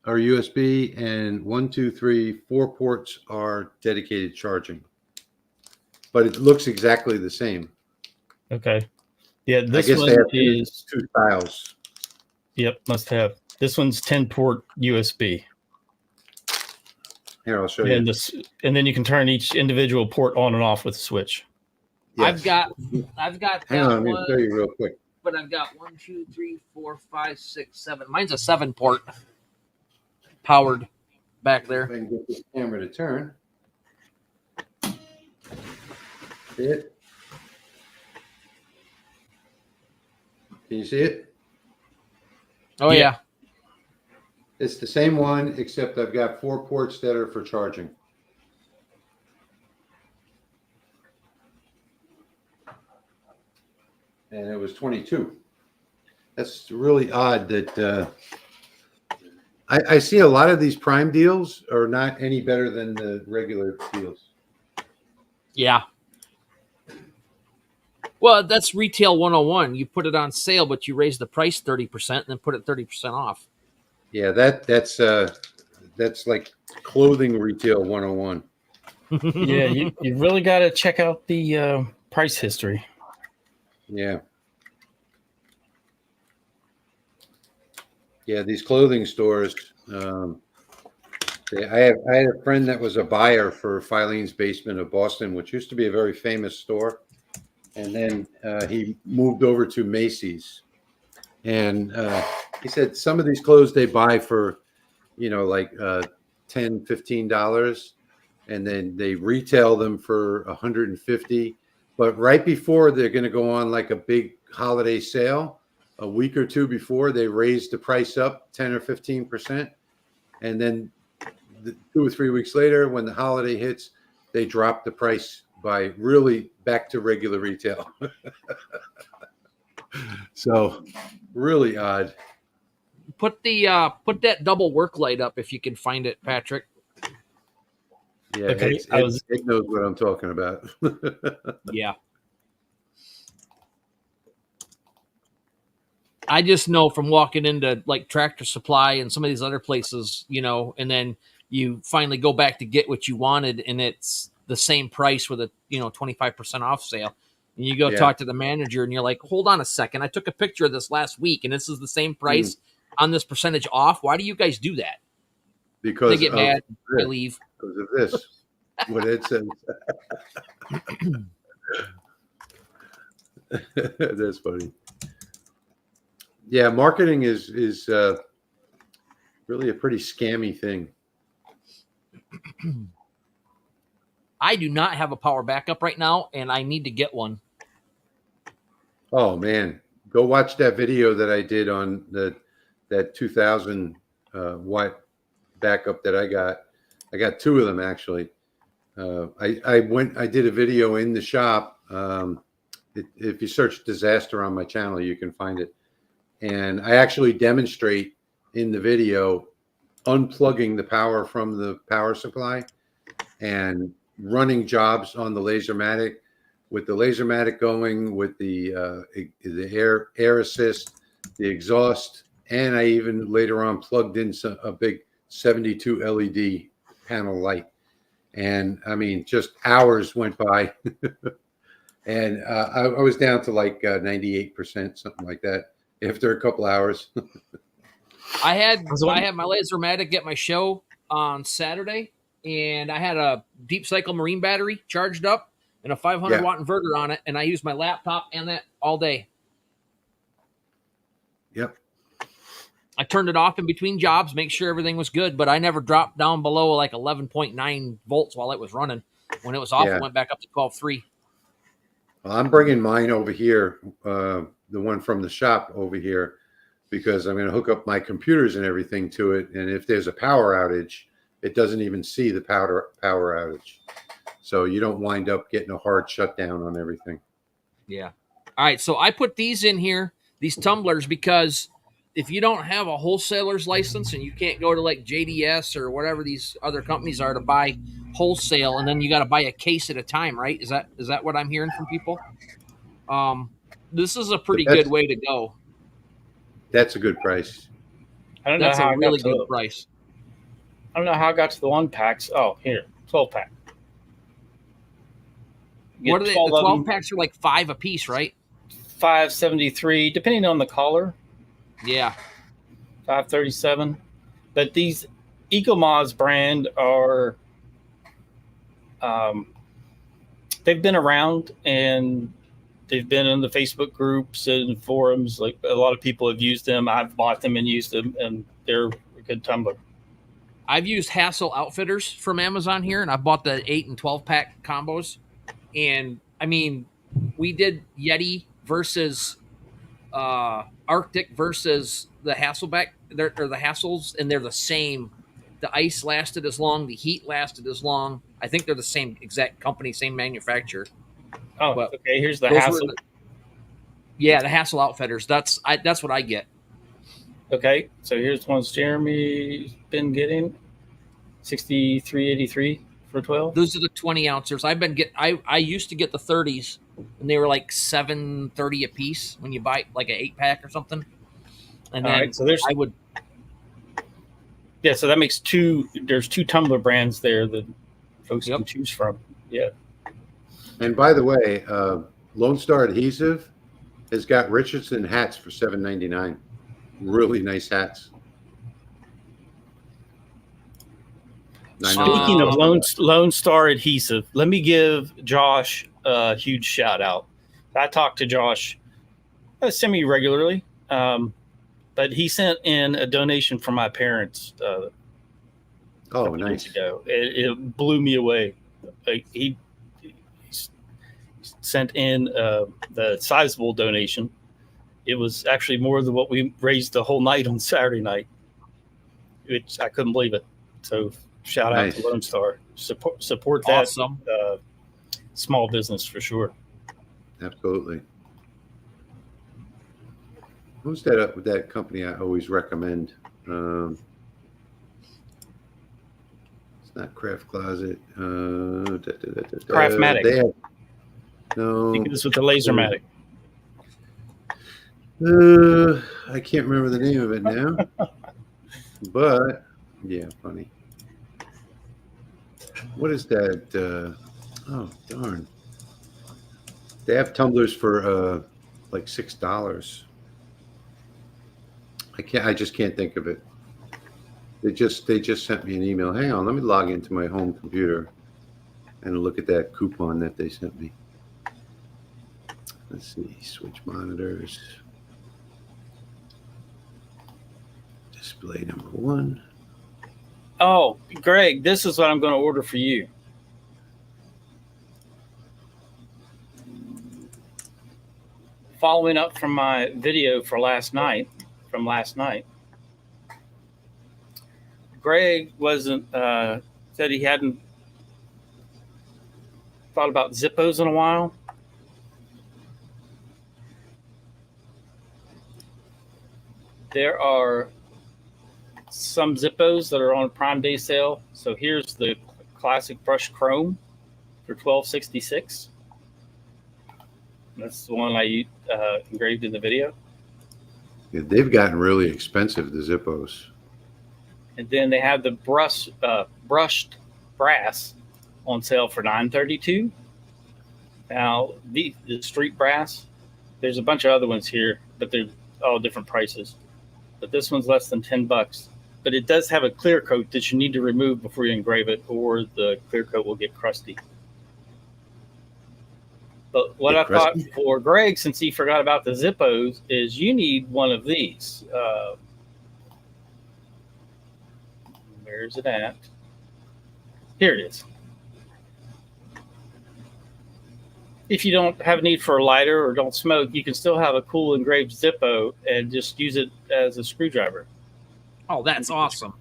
are USB, and 1, 2, 3, 4 ports are dedicated charging. But it looks exactly the same. Okay. Yeah, this I guess one they have is 2 styles. Yep, must have. This one's 10-port USB. Here, I'll show you. And then you can turn each individual port on and off with a switch. Yes. I've got. Hang on, let me show you real quick. But I've got 1, 2, 3, 4, 5, 6, 7. Mine's a 7-port powered back there. If I can get this camera to turn. See it? Can you see it? Oh yeah. It's the same one, except I've got 4 ports that are for charging. And it was 22. That's really odd that I see a lot of these Prime deals are not any better than the regular deals. Yeah. Well, that's retail 101. You put it on sale, but you raise the price 30% and then put it 30% off. Yeah, that's like clothing retail 101. Yeah, you really got to check out the price history. Yeah. Yeah, these clothing stores. I had a friend that was a buyer for Filene's Basement of Boston, which used to be a very famous store. And then he moved over to Macy's. And he said some of these clothes they buy for, like $10, $15. And then they retail them for $150. But right before they're going to go on like a big holiday sale, a week or two before, they raise the price up 10 or 15%. And then 2 or 3 weeks later, when the holiday hits, they drop the price by really back to regular retail. So really odd. Put that double work light up if you can find it, Patrick. Yeah, Okay, it knows what I'm talking about. Yeah. I just know from walking into like Tractor Supply and some of these other places, and then you finally go back to get what you wanted and it's the same price with a 25% off sale. And you go talk to the manager and you're like, hold on a second. I took a picture of this last week and this is the same price on this percentage off. Why do you guys do that? Because they get mad. They leave. Because of this. What it says. That's funny. Yeah, marketing is really a pretty scammy thing. I do not have a power backup right now, and I need to get one. Oh man, go watch that video that I did on that 2000 watt backup that I got. I got 2 of them actually. I did a video in the shop. If you search disaster on my channel, you can find it. And I actually demonstrate in the video unplugging the power from the power supply and running jobs on the laserMATIC, with the laserMATIC going, with the air assist, the exhaust, and I even later on plugged in a big 72 LED panel light. And I mean, just hours went by, and I was down to like 98%, something like that, after a couple hours. I had my laserMATIC at my show on Saturday, and I had a deep cycle marine battery charged up and a 500 watt inverter on it, and I used my laptop and that all day. Yep. I turned it off in between jobs, make sure everything was good, but I never dropped down below like 11.9 volts while it was running. When it was off, Yeah. it went back up to 12.3. Well, I'm bringing mine over here, the one from the shop over here, because I'm going to hook up my computers and everything to it. And if there's a power outage, it doesn't even see the power outage. So you don't wind up getting a hard shutdown on everything. Yeah. All right. So I put these in here, these tumblers, because if you don't have a wholesaler's license and you can't go to like JDS or whatever these other companies are to buy wholesale, and then you got to buy a case at a time, right? Is that what I'm hearing from people? This is a pretty good way to go. That's a good price. I don't know That's how a really good price. I don't know how I got to the 1-packs. Oh, here, 12-pack. What are they? The 12 packs are like $5 a piece, right? $5.73, depending on the color. Yeah. $5.37. But these EcoMoz brand are, they've been around and they've been in the Facebook groups and forums. Like a lot of people have used them. I've bought them and used them, and they're a good tumbler. I've used Hassel Outfitters from Amazon here, and I bought the 8 and 12 pack combos. And I mean, we did Yeti versus Arctic versus the Hasselbeck, or the Hassels, and they're the same. The ice lasted as long, the heat lasted as long. I think they're the same exact company, same manufacturer. Oh, but okay. Here's the Hassel. Yeah, the Hassel Outfitters. That's what I get. Okay, so here's ones Jeremy's been getting. $63.83 for 12. Those are the 20 ounces. I used to get the 30s, and they were like $7.30 a piece when you buy like an 8-pack or something. And then right, so so that makes two. There's 2 tumbler brands there that folks can choose from. Yeah. And by the way, Lone Star Adhesive has got Richardson hats for $7.99. Really nice hats. Speaking of Lone Star Adhesive, let me give Josh a huge shout out. I talk to Josh semi-regularly, but he sent in a donation from my parents. Nice. Ago. It blew me away. He sent in the sizable donation. It was actually more than what we raised the whole night on Saturday night, which I couldn't believe it. So shout out to Lone Star. Support that awesome. Small business for sure. Absolutely. Who's that company I always recommend? It's not Craft Closet. Craftmatic. No. I think it's with the laserMATIC. I can't remember the name of it now. But yeah, funny. What is that? Oh darn! They have tumblers for like $6. I just can't think of it. They just sent me an email. Hang on, let me log into my home computer and look at that coupon that they sent me. Let's see, switch monitors. Display number 1. Oh, Greg, this is what I'm going to order for you. Following up from my video from last night, Greg said he hadn't thought about Zippos in a while. There are some Zippos that are on Prime Day sale. So here's the classic brush chrome for $12.66. That's the one I engraved in the video. Yeah, they've gotten really expensive, the Zippos. And then they have the brushed brass on sale for $9.32. Now the street brass, there's a bunch of other ones here, but they're all different prices. But this one's less than $10. But it does have a clear coat that you need to remove before you engrave it, or the clear coat will get crusty. But what Get I thought crusty? for Greg, since he forgot about the Zippos, is you need one of these. Where's it at? Here it is. If you don't have a need for a lighter or don't smoke, you can still have a cool engraved Zippo and just use it as a screwdriver. Oh, that's awesome.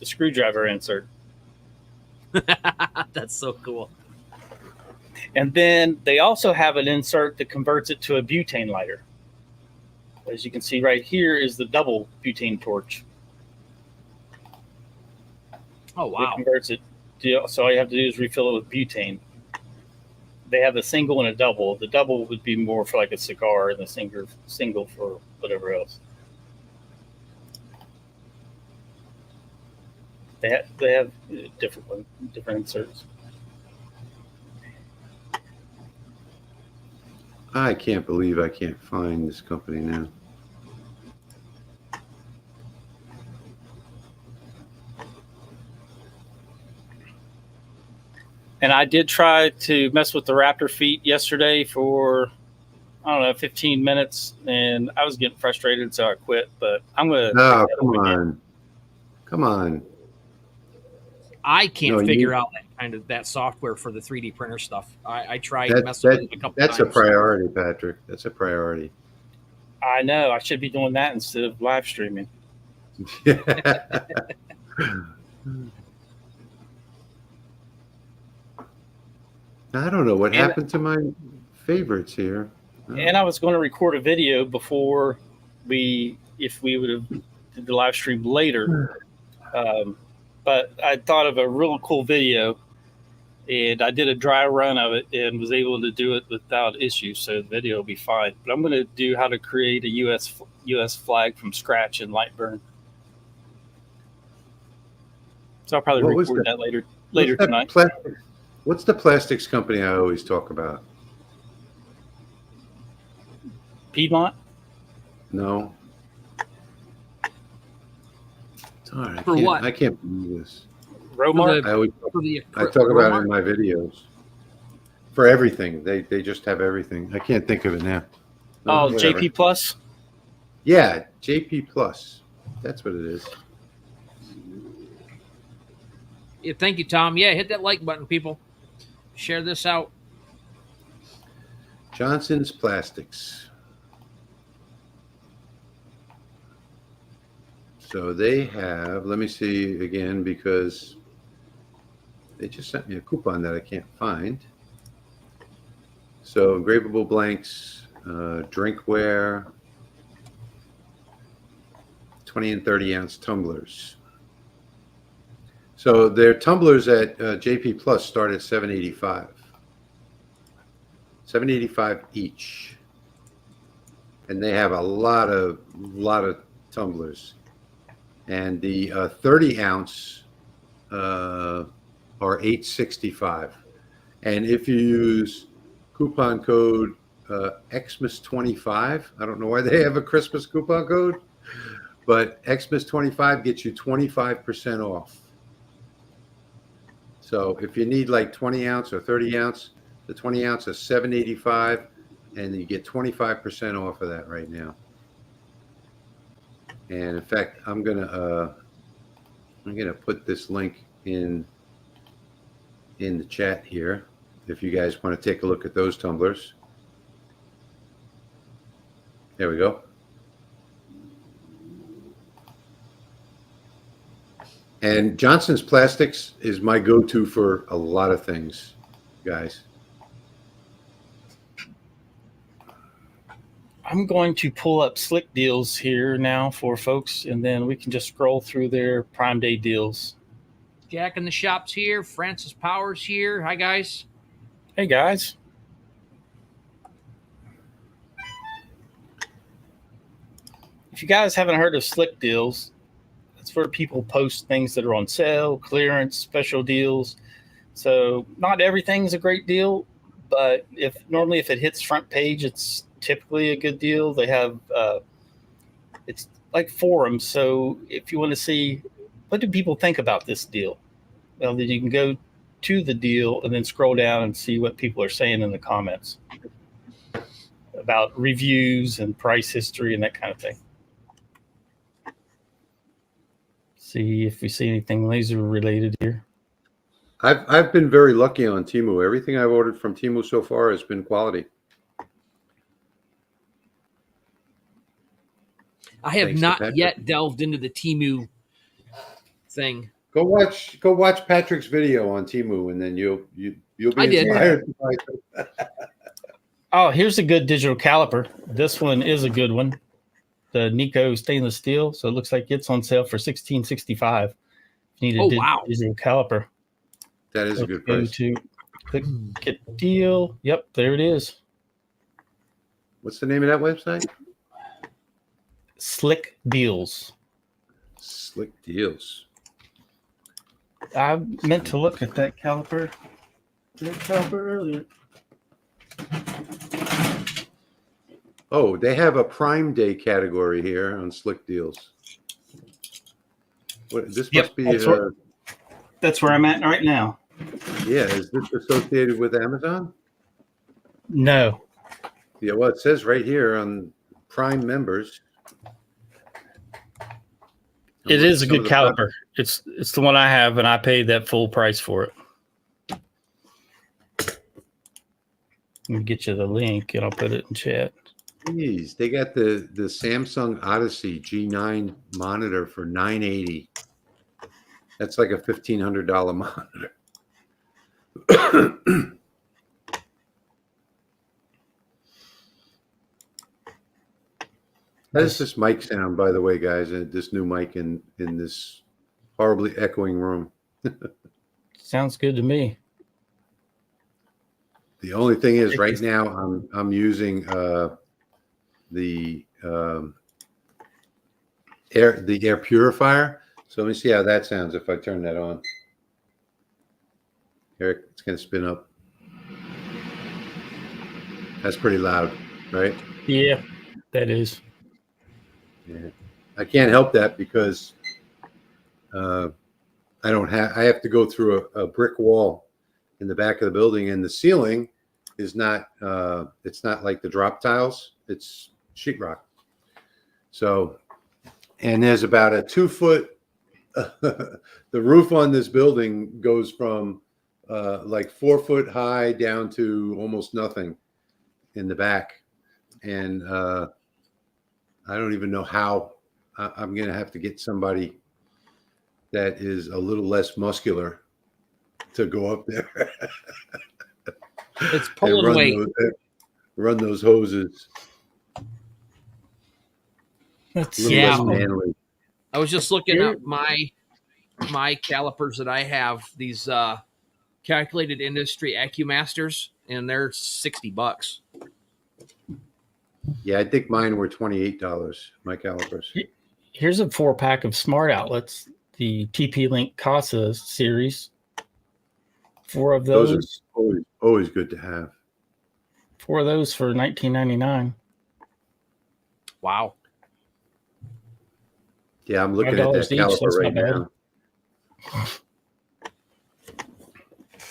The screwdriver insert. That's so cool. And then they also have an insert that converts it to a butane lighter. As you can see right here is the double butane torch. Oh, wow. It converts it to, so all you have to do is refill it with butane. They have a single and a double. The double would be more for like a cigar, and the single for whatever else. They have different inserts. I can't believe I can't find this company now. And I did try to mess with the Raptor feet yesterday for, I don't know, 15 minutes, and I was getting frustrated, so I quit. But I'm going to. No, come on. Come on. I can't figure out that software for the 3D printer stuff. I tried messing with it a couple times. That's a priority, Patrick. That's a priority. I know. I should be doing that instead of live streaming. I don't know what happened to my favorites here. And I was going to record a video before if we would have did the live stream later. But I thought of a real cool video, and I did a dry run of it and was able to do it without issue. So the video will be fine. But I'm going to do how to create a US flag from scratch in Lightburn. So I'll probably record that later tonight. What's the plastics company I always talk about? Piedmont? No. Sorry, For what? I can't believe this. Romar? I talk about it in my videos. For everything. They just have everything. I can't think of it now. Oh, whatever. JP Plus? Yeah, JP Plus. That's what it is. Yeah, thank you, Tom. Yeah, hit that like button, people. Share this out. Johnson's Plastics. So they have, let me see again, because they just sent me a coupon that I can't find. So engravable blanks, drinkware, 20 and 30 ounce tumblers. So their tumblers at JP Plus start at $7.85. $7.85 each. And they have a lot of tumblers. And the 30 ounce are $8.65. And if you use coupon code Xmas25, I don't know why they have a Christmas coupon code, but Xmas25 gets you 25% off. So if you need like 20 ounce or 30 ounce, the 20 ounce is $7.85, and you get 25% off of that right now. And in fact, I'm gonna put this link in the chat here if you guys want to take a look at those tumblers. There we go. And Johnson's Plastics is my go-to for a lot of things, guys. I'm going to pull up Slick Deals here now for folks, and then we can just scroll through their Prime Day deals. Jack in the shop's here. Francis Powers here. Hi, guys. Hey, guys. If you guys haven't heard of Slick Deals, it's where people post things that are on sale, clearance, special deals. So not everything's a great deal, but if it hits front page, it's typically a good deal. They have it's like forums. So if you want to see what do people think about this deal, well, then you can go to the deal and then scroll down and see what people are saying in the comments about reviews and price history and that kind of thing. See if we see anything laser related here. I've been very lucky on Temu. Everything I've ordered from Temu so far has been quality. I have not yet delved into the Temu thing. Go watch Patrick's video on Temu, and then you'll be inspired to buy it. Oh, here's a good digital caliper. This one is a good one. The Nico stainless steel. So it looks like it's on sale for $16.65. You need a digital caliper. That is a good price. Click get deal. Yep, there it is. What's the name of that website? Slick Deals. Slick Deals. I meant to look at that caliper. Earlier. Oh, they have a Prime Day category here on Slick Deals. What, this must be. That's where I'm at right now. Yeah, is this associated with Amazon? No. Yeah, well, it says right here on Prime members. It is a good caliper. It's the one I have, and I paid that full price for it. Let me get you the link, and I'll put it in chat. Jeez, they got the Samsung Odyssey G9 monitor for $980. That's like a $1,500 monitor. How does this mic sound, by the way, guys? This new mic in this horribly echoing room. Sounds good to me. The only thing is, right now I'm using the air purifier. So let me see how that sounds if I turn that on. Here, it's going to spin up. That's pretty loud, right? Yeah, that is. Yeah. I can't help that because I have to go through a brick wall in the back of the building, and the ceiling is not it's not like the drop tiles, it's sheetrock. So, and there's about a 2-foot the roof on this building goes from like 4 foot high down to almost nothing in the back, and I don't even know how. I'm gonna have to get somebody that is a little less muscular to go up there. It's pulling weight. Run those hoses. Yeah. I was just looking at my calipers that I have, these calculated industry AccuMasters, and they're $60. Yeah, I think mine were $28, my calipers. Here's a 4-pack of smart outlets, the TP-Link Casa series. 4 of those. Those are always good to have. 4 of those for $19.99. Wow. Yeah, I'm looking at that caliper right now.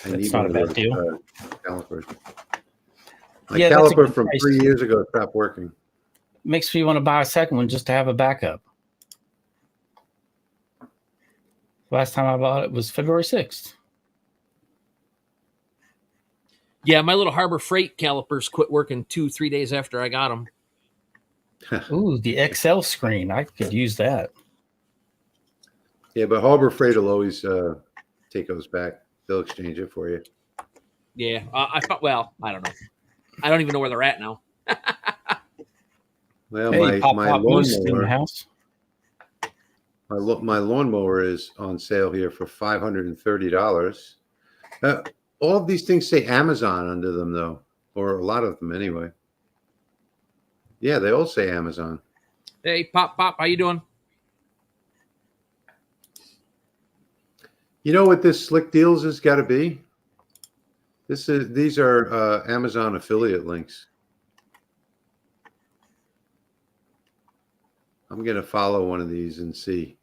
That's not a bad deal. Calipers. My caliper from 3 years ago stopped working. Makes me want to buy a second one just to have a backup. Last time I bought it was February 6th. Yeah, my little Harbor Freight calipers quit working 2-3 days after I got them. Ooh, the XL screen. I could use that. Yeah, but Harbor Freight will always take those back. They'll exchange it for you. Yeah, I don't know. I don't even know where they're at now. Well, hey, my lawnmower, house. my lawnmower is on sale here for $530. All of these things say Amazon under them, though, or a lot of them anyway. Yeah, they all say Amazon. Hey, Pop, how you doing? You know what this Slick Deals has got to be? These are Amazon affiliate links. I'm going to follow one of these and see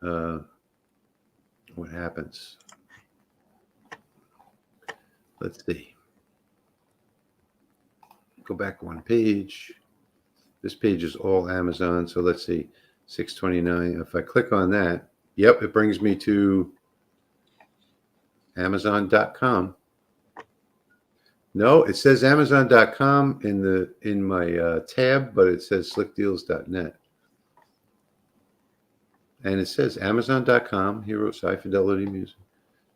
what happens. Let's see. Go back one page. This page is all Amazon. So let's see. 629. If I click on that, yep, it brings me to Amazon.com. No, it says Amazon.com in my tab, but it says slickdeals.net. And it says Amazon.com, Heroes High Fidelity Music,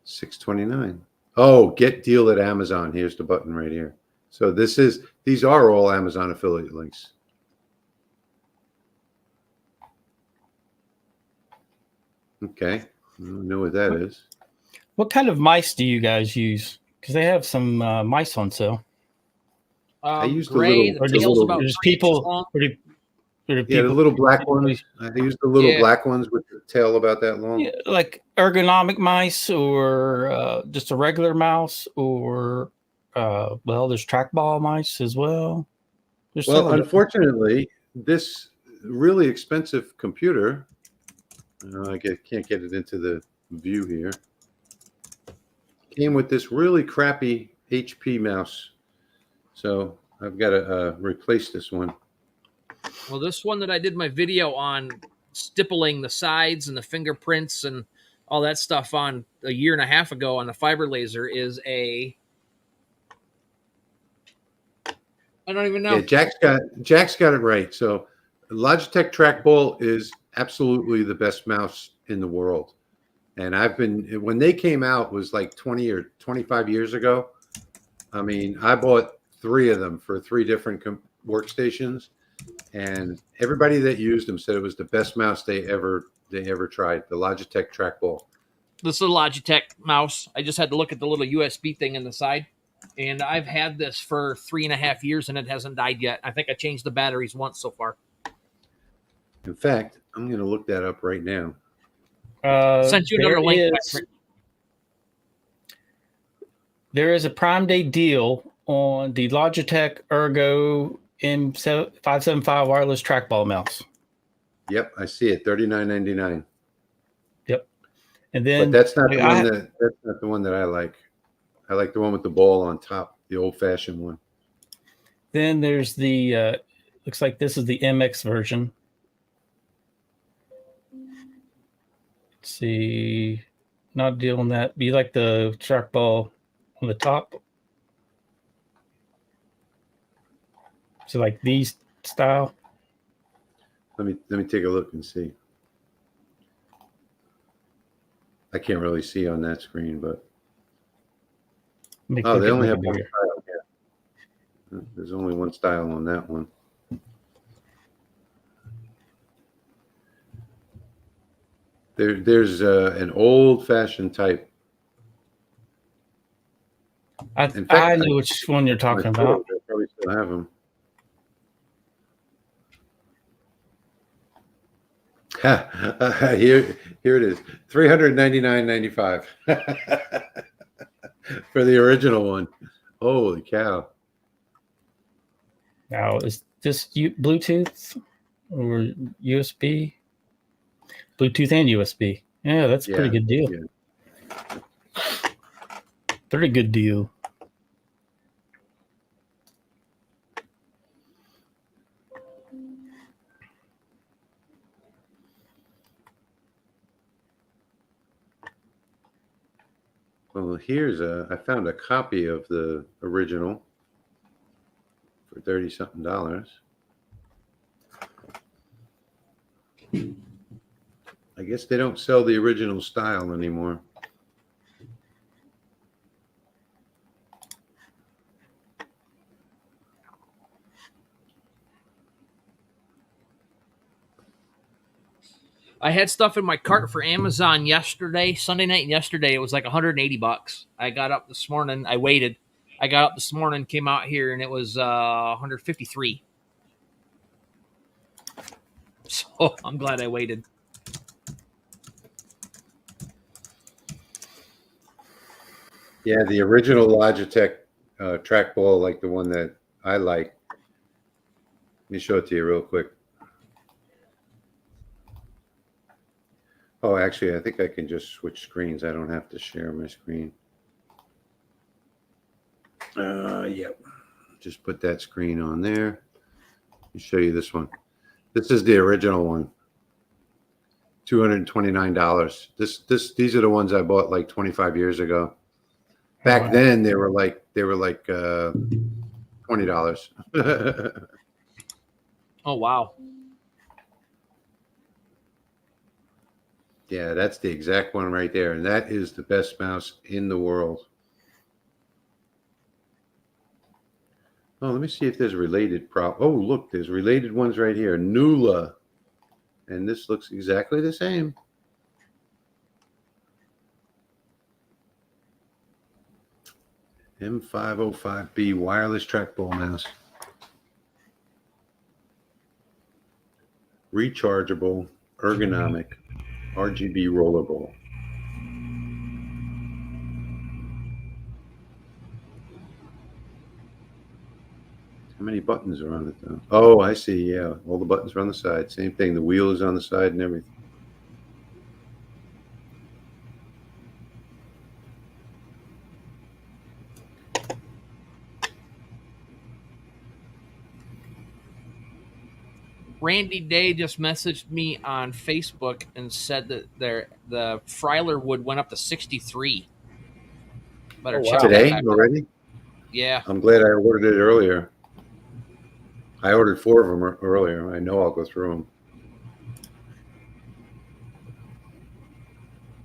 $6.29. Oh, get deal at Amazon. Here's the button right here. So these are all Amazon affiliate links. Okay, I don't know what that is. What kind of mice do you guys use? Because they have some mice on sale. I used gray, the tail's little, about There's 3 inches people. long. yeah, the little black ones. I used the little black ones with the tail about that long. Yeah, like ergonomic mice, or just a regular mouse, or well, there's trackball mice as well. There's Well, several unfortunately, this really expensive computer, I can't get it into the view here, came with this really crappy HP mouse. So I've got to replace this one. Well, this one that I did my video on stippling the sides and the fingerprints and all that stuff on a year and a half ago on the fiber laser is I don't even know. Yeah, Jack's got it right. So Logitech Trackball is absolutely the best mouse in the world. And when they came out was like 20 or 25 years ago. I mean, I bought 3 of them for 3 different workstations, and everybody that used them said it was the best mouse they ever tried, the Logitech Trackball. This is a Logitech mouse. I just had to look at the little USB thing in the side. And I've had this for 3.5 years and it hasn't died yet. I think I changed the batteries once so far. In fact, I'm going to look that up right now. Sent you another link. There is a Prime Day deal on the Logitech Ergo M575 wireless trackball mouse. Yep, I see it. $39.99. Yep, and then but that's not the one that I like. I like the one with the ball on top, the old-fashioned one. Then there's the looks like this is the MX version. Let's see, not a deal on that. You like the trackball on the top? So like these style. Let me take a look and see. I can't really see on that screen, but they only have one style. Yeah. There's only one style on that one. There's an old-fashioned type. I know which one you're talking about. I probably still have them. Here it is, $399.95 for the original one. Holy cow! Now, is this Bluetooth or USB? Bluetooth and USB. Yeah, that's a pretty good deal. Yeah. Pretty good deal. Well, I found a copy of the original for $30-something. I guess they don't sell the original style anymore. I had stuff in my cart for Amazon yesterday, Sunday night and yesterday. It was like $180. I got up this morning. I waited. I got up this morning, came out here, and it was $153. So I'm glad I waited. Yeah, the original Logitech trackball, like the one that I like. Let me show it to you real quick. Oh, actually, I think I can just switch screens. I don't have to share my screen. Yep. Just put that screen on there. Let me show you this one. This is the original one. $229. These are the ones I bought like 25 years ago. Back then they were like $20. Oh wow. Yeah, that's the exact one right there, and that is the best mouse in the world. Oh, let me see if there's related Oh, look, there's related ones right here. Nula. And this looks exactly the same. M505B wireless trackball mouse. Rechargeable, ergonomic, RGB rollerball. How many buttons are on it though? Oh, I see. Yeah, all the buttons are on the side. Same thing. The wheel is on the side and everything. Randy Day just messaged me on Facebook and said that the Freiler wood went up to 63. Better check Today that already? Yeah. I'm glad I ordered it earlier. I ordered 4 of them earlier. I know I'll go through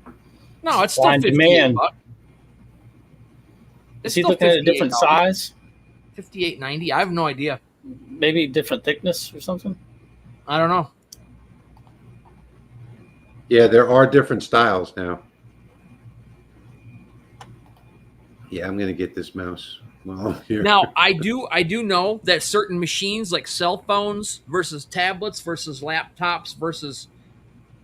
them. No, it's still 58 bucks. Is he looking at a different size? 58.90. I have no idea. Maybe different thickness or something? I don't know. Yeah, there are different styles now. Yeah, I'm gonna get this mouse. Well, here. Now I do know that certain machines like cell phones versus tablets versus laptops versus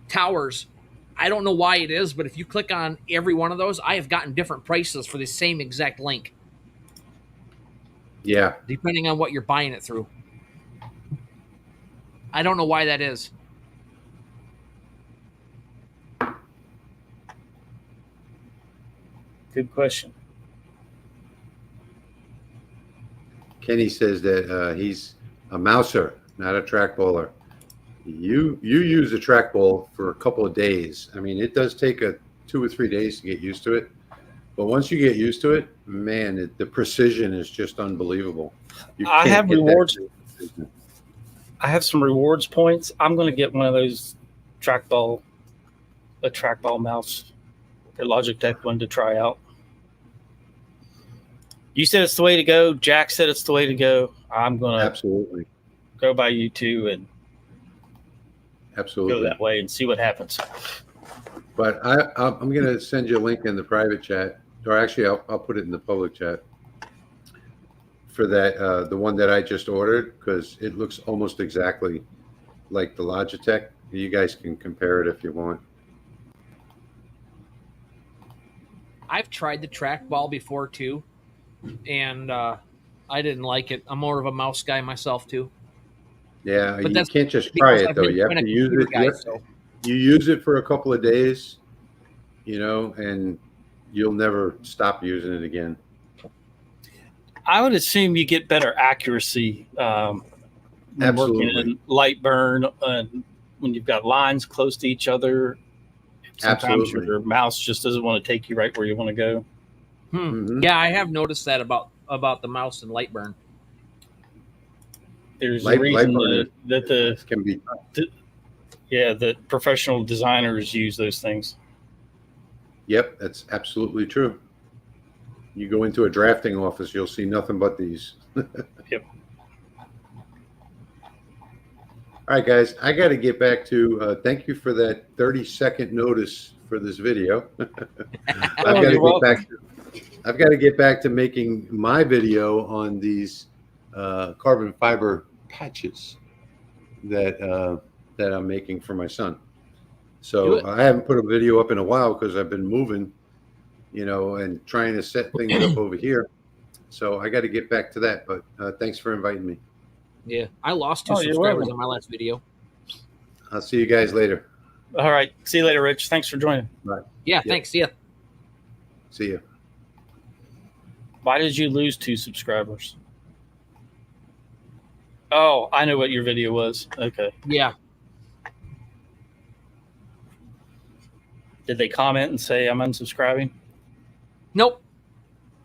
towers, I don't know why it is, but if you click on every one of those, I have gotten different prices for the same exact link. Yeah. Depending on what you're buying it through. I don't know why that is. Good question. Kenny says that he's a mouser, not a trackballer. You use a trackball for a couple of days. I mean, it does take 2 or 3 days to get used to it. But once you get used to it, man, the precision is just unbelievable. I have rewards. I have some rewards points. I'm going to get one of those a trackball mouse, a Logitech one to try out. You said it's the way to go. Jack said it's the way to go. I'm going to absolutely go by you two and absolutely go that way and see what happens. But I'm going to send you a link in the private chat, or actually I'll put it in the public chat for that the one that I just ordered, because it looks almost exactly like the Logitech. You guys can compare it if you want. I've tried the trackball before too, and I didn't like it. I'm more of a mouse guy myself too. Yeah, but you can't just try it though. You have to use it. You use it for a couple of days, and you'll never stop using it again. I would assume you get better accuracy working in light burn and when you've got lines close to each other. Sometimes your mouse just doesn't want to take you right where you want to go. Mm-hmm. Yeah, I have noticed that about the mouse and light burn. There's a reason that the professional designers use those things. Yep, that's absolutely true. You go into a drafting office, you'll see nothing but these. Yep. All right, guys, I got to get back to thank you for that 30-second notice for this video. I've got to get back to making my video on these carbon fiber patches that I'm making for my son. So I haven't put a video up in a while because I've been moving, and trying to set things up over here. So I got to get back to that. But thanks for inviting me. Yeah, I lost 2 subscribers on my last video. I'll see you guys later. All right. See you later, Rich. Thanks for joining. Bye. Yeah, thanks. See ya. See ya. Why did you lose 2 subscribers? Oh, I know what your video was. Okay. Yeah. Did they comment and say I'm unsubscribing? Nope.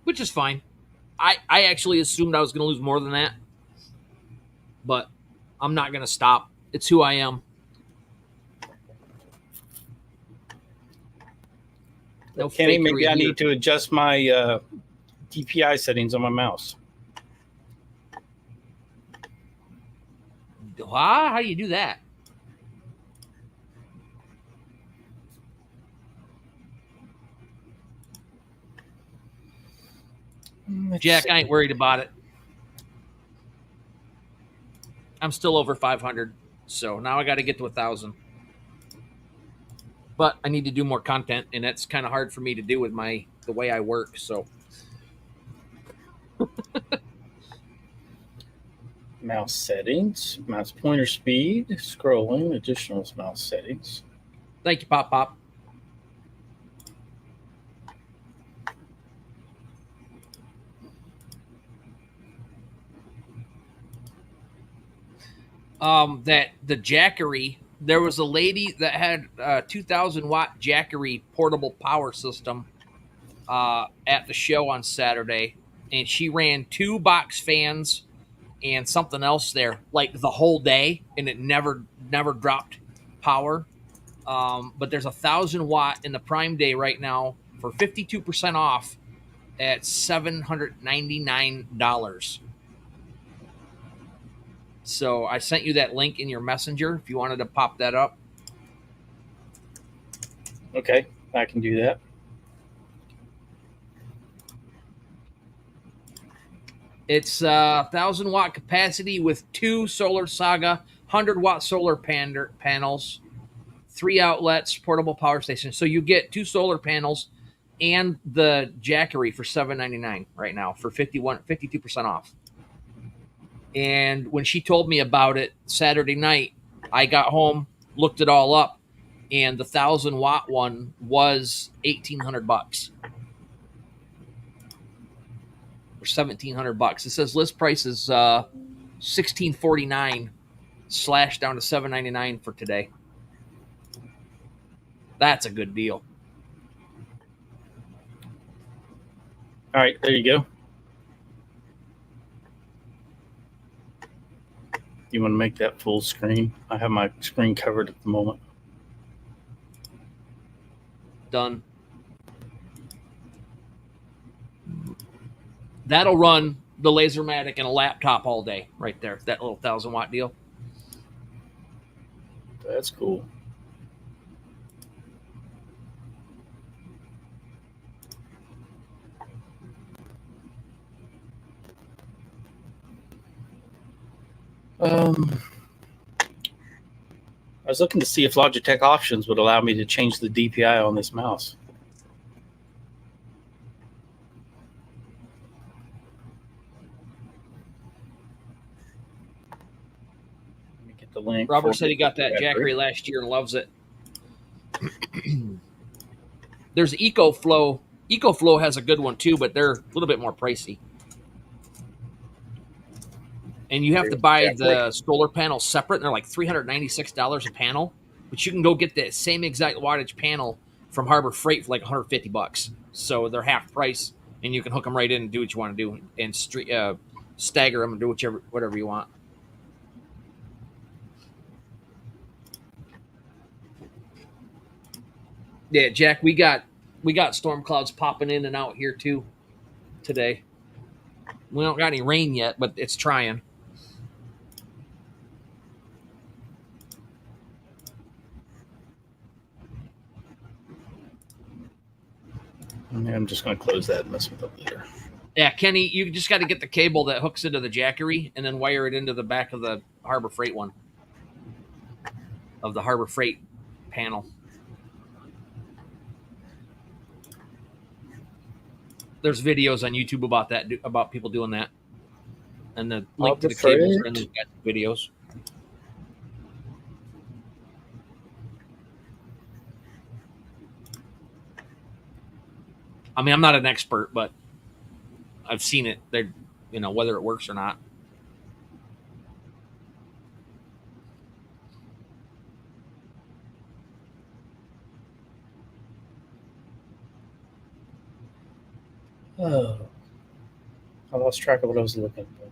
Which is fine. I actually assumed I was going to lose more than that. But I'm not going to stop. It's who I am. No Kenny, fakery maybe I here. need to adjust my DPI settings on my mouse. How do you do that? Jack, I ain't worried about it. I'm still over 500, so now I got to get to 1,000. But I need to do more content, and that's kind of hard for me to do with the way I work. So, mouse settings, mouse pointer speed, scrolling, additional mouse settings. Thank you, Pop Pop. That the Jackery, there was a lady that had a 2,000 watt Jackery portable power system at the show on Saturday, and she ran 2 box fans and something else there like the whole day, and it never dropped power. But there's 1,000 watt in the Prime Day right now for 52% off at $799. So I sent you that link in your messenger if you wanted to pop that up. Okay, I can do that. It's 1,000 watt capacity with 2 Solar Saga 100 watt solar panels, 3 outlets, portable power station. So you get 2 solar panels and the Jackery for $799 right now for 52% off. And when she told me about it Saturday night, I got home, looked it all up, and the 1,000 watt one was $1,800 or $1,700. It says list price is $1,649 slashed down to $799 for today. That's a good deal. All right, there you go. You want to make that full screen? I have my screen covered at the moment. Done. That'll run the laserMATIC and a laptop all day right there. That little 1,000 watt deal. That's cool. I was looking to see if Logitech options would allow me to change the DPI on this mouse. Let me get the link. Robert said he got that Jackery last year and loves it. There's EcoFlow. EcoFlow has a good one too, but they're a little bit more pricey. And you have to buy the solar panel separate, and they're like $396 a panel. But you can go get the same exact wattage panel from Harbor Freight for like $150. So they're half price, and you can hook them right in and do what you want to do, and stagger them and do whatever you want. Yeah, Jack, we got storm clouds popping in and out here too today. We don't got any rain yet, but it's trying. I'm just going to close that and mess with it later. Yeah, Kenny, you just got to get the cable that hooks into the Jackery and then wire it into the back of the Harbor Freight one, of the Harbor Freight panel. There's videos on YouTube about that, about people doing that. And the link to the cables are in the videos. I mean, I'm not an expert, but I've seen it. They're, whether it works or not. Oh, I lost track of what I was looking for.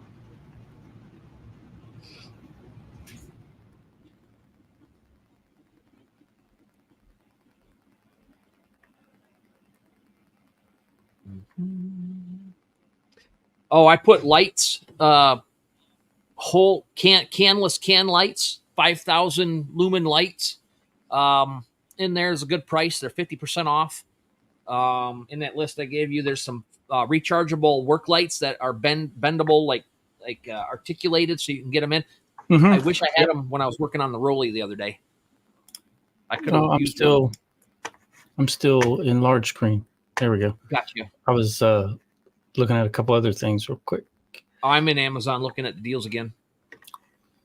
Oh, I put lights, whole canless can lights, 5,000 lumen lights. In there is a good price. They're 50% off. In that list I gave you, there's some rechargeable work lights that are bendable, like articulated, so you can get them in. Mm-hmm. I wish I had them when I was working on the Rolly the other day. I could have used them. I'm still in large screen. There we go. Gotcha. I was looking at a couple other things real quick. Oh, I'm in Amazon looking at the deals again,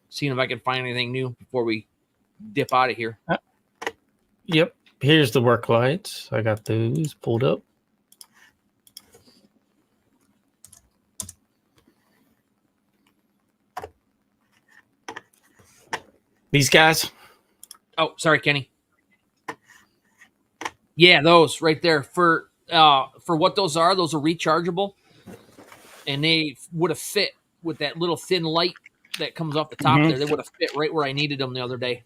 seeing if I can find anything new before we dip out of here. Yep. Here's the work lights. I got those pulled up. These guys. Oh, sorry, Kenny. Yeah, those right there for what those are rechargeable, and they would have fit with that little thin light that comes off the top there. They would have fit right where I needed them the other day.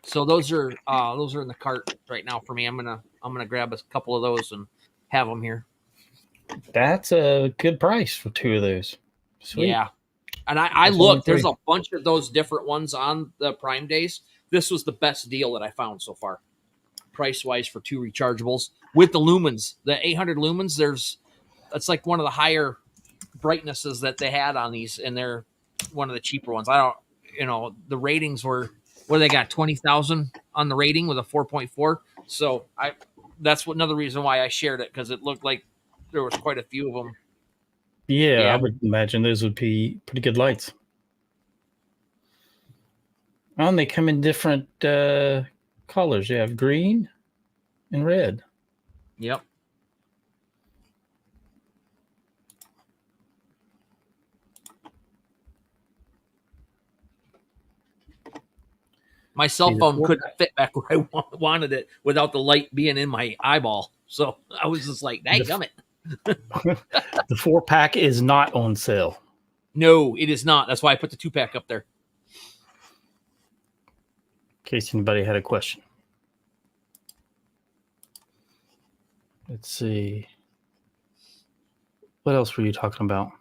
So those are in the cart right now for me. I'm gonna grab a couple of those and have them here. That's a good price for two of those. Sweet. Yeah, and I looked. There's a bunch of those different ones on the Prime days. This was the best deal that I found so far, price wise, for two rechargeables with the lumens, the 800 lumens. That's like one of the higher brightnesses that they had on these, and they're one of the cheaper ones. The ratings were. What they got, 20,000 on the rating with a 4.4. So that's another reason why I shared it, because it looked like there was quite a few of them. Yeah, I would imagine those would be pretty good lights. And they come in different colors. You have green and red. Yep. My cell phone couldn't fit back where I wanted it without the light being in my eyeball. So I was just like, dadgummit. The 4-pack is not on sale. No, it is not. That's why I put the 2-pack up there. In case anybody had a question. Let's see. What else were you talking about?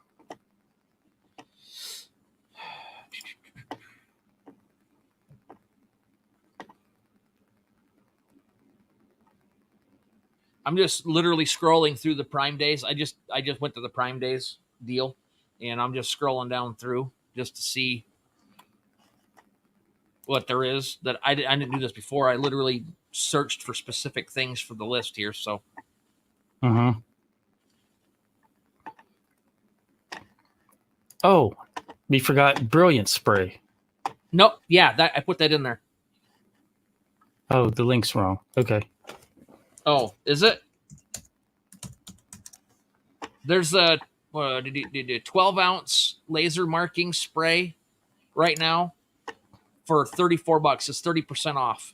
I'm just literally scrolling through the Prime days. I just went to the Prime days deal, and I'm just scrolling down through just to see what there is. That I didn't do this before. I literally searched for specific things for the list here. So, Oh, we forgot Brilliant Spray. Nope. Yeah, I put that in there. Oh, the link's wrong. Okay. Oh, is it? There's a 12-ounce laser marking spray right now for $34. It's 30% off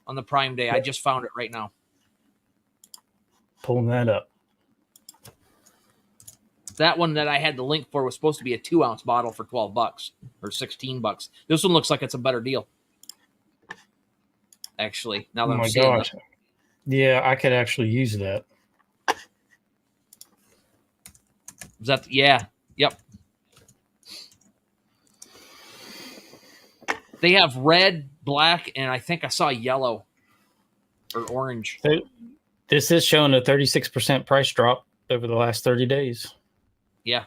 on the Prime day. I just found it right now. Pulling that up. That one that I had the link for was supposed to be a 2-ounce bottle for $12 or $16. This one looks like it's a better deal. Actually, now that I'm seeing it. Yeah, I could actually use that. Is that? Yeah. Yep. They have red, black, and I think I saw yellow or orange. This is showing a 36% price drop over the last 30 days. Yeah.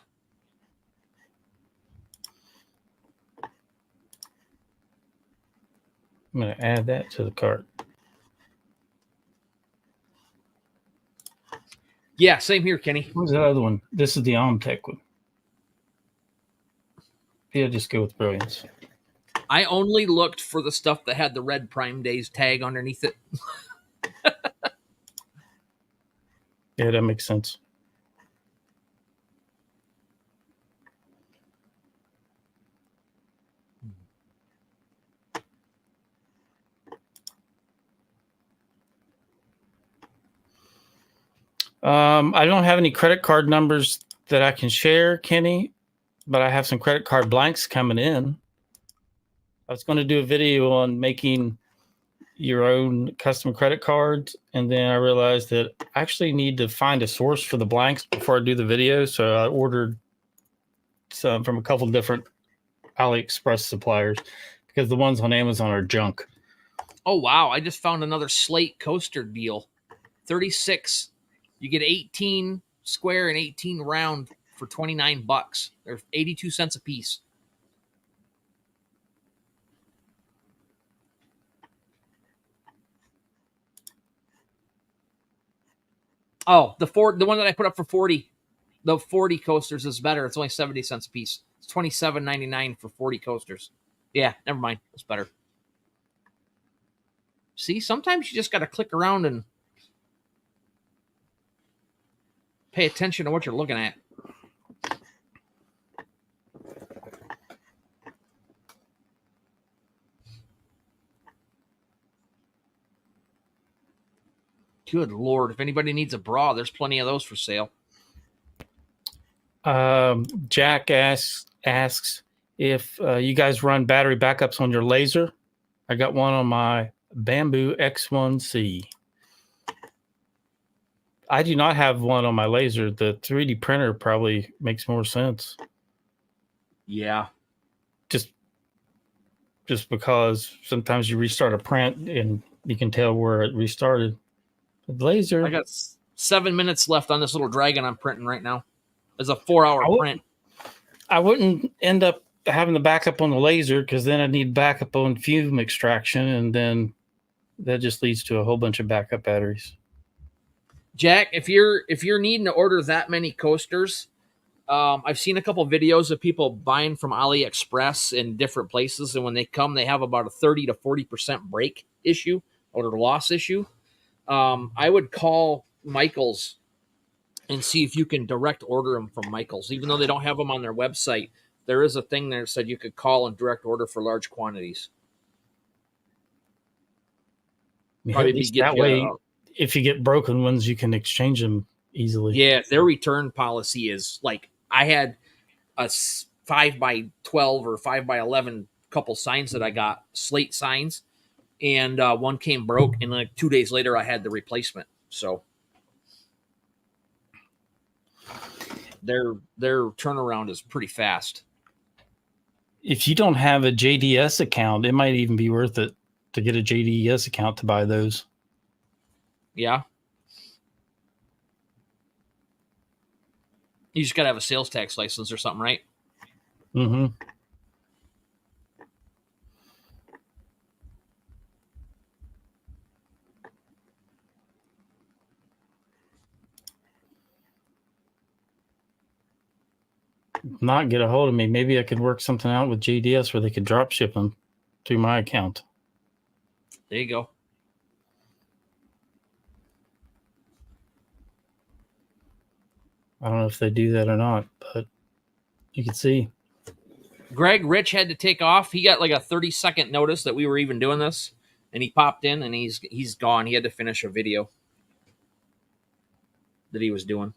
I'm going to add that to the cart. Yeah, same here, Kenny. What's the other one? This is the Omtech one. Yeah, just go with Brilliance. I only looked for the stuff that had the red Prime Days tag underneath it. Yeah, that makes sense. I don't have any credit card numbers that I can share, Kenny, but I have some credit card blanks coming in. I was going to do a video on making your own custom credit cards, and then I realized that I actually need to find a source for the blanks before I do the video. So I ordered some from a couple different AliExpress suppliers because the ones on Amazon are junk. Oh, wow. I just found another slate coaster deal. 36. You get 18 square and 18 round for $29. They're 82 cents a piece. Oh, the one that I put up for 40, the 40 coasters is better. It's only 70 cents a piece. It's $27.99 for 40 coasters. Yeah, never mind. It's better. See, sometimes you just got to click around and pay attention to what you're looking at. Good Lord. If anybody needs a bra, there's plenty of those for sale. Jack asks if you guys run battery backups on your laser. I got one on my Bamboo X1C. I do not have one on my laser. The 3D printer probably makes more sense. Yeah. Just because sometimes you restart a print and you can tell where it restarted. The laser. I got 7 minutes left on this little dragon I'm printing right now. It's a 4-hour print. I wouldn't end up having the backup on the laser because then I need backup on FUME extraction, and then that just leads to a whole bunch of backup batteries. Jack, if you're needing to order that many coasters, I've seen a couple videos of people buying from AliExpress in different places, and when they come, they have about a 30 to 40% break issue or loss issue. I would call Michaels and see if you can direct order them from Michaels. Even though they don't have them on their website, there is a thing there that said you could call and direct order for large quantities. Probably at least that way, if you get broken ones, you can exchange them easily. Yeah, their return policy is like, I had a 5x12 or 5x11 couple signs that I got, slate signs, and one came broke, and like 2 days later, I had the replacement. So their turnaround is pretty fast. If you don't have a JDS account, it might even be worth it to get a JDS account to buy those. Yeah. You just got to have a sales tax license or something, right? Mm-hmm. Not get a hold of me. Maybe I could work something out with JDS where they could drop ship them to my account. There you go. I don't know if they do that or not, but you can see. Greg Rich had to take off. He got like a 30-second notice that we were even doing this, and he popped in, and he's gone. He had to finish a video that he was doing.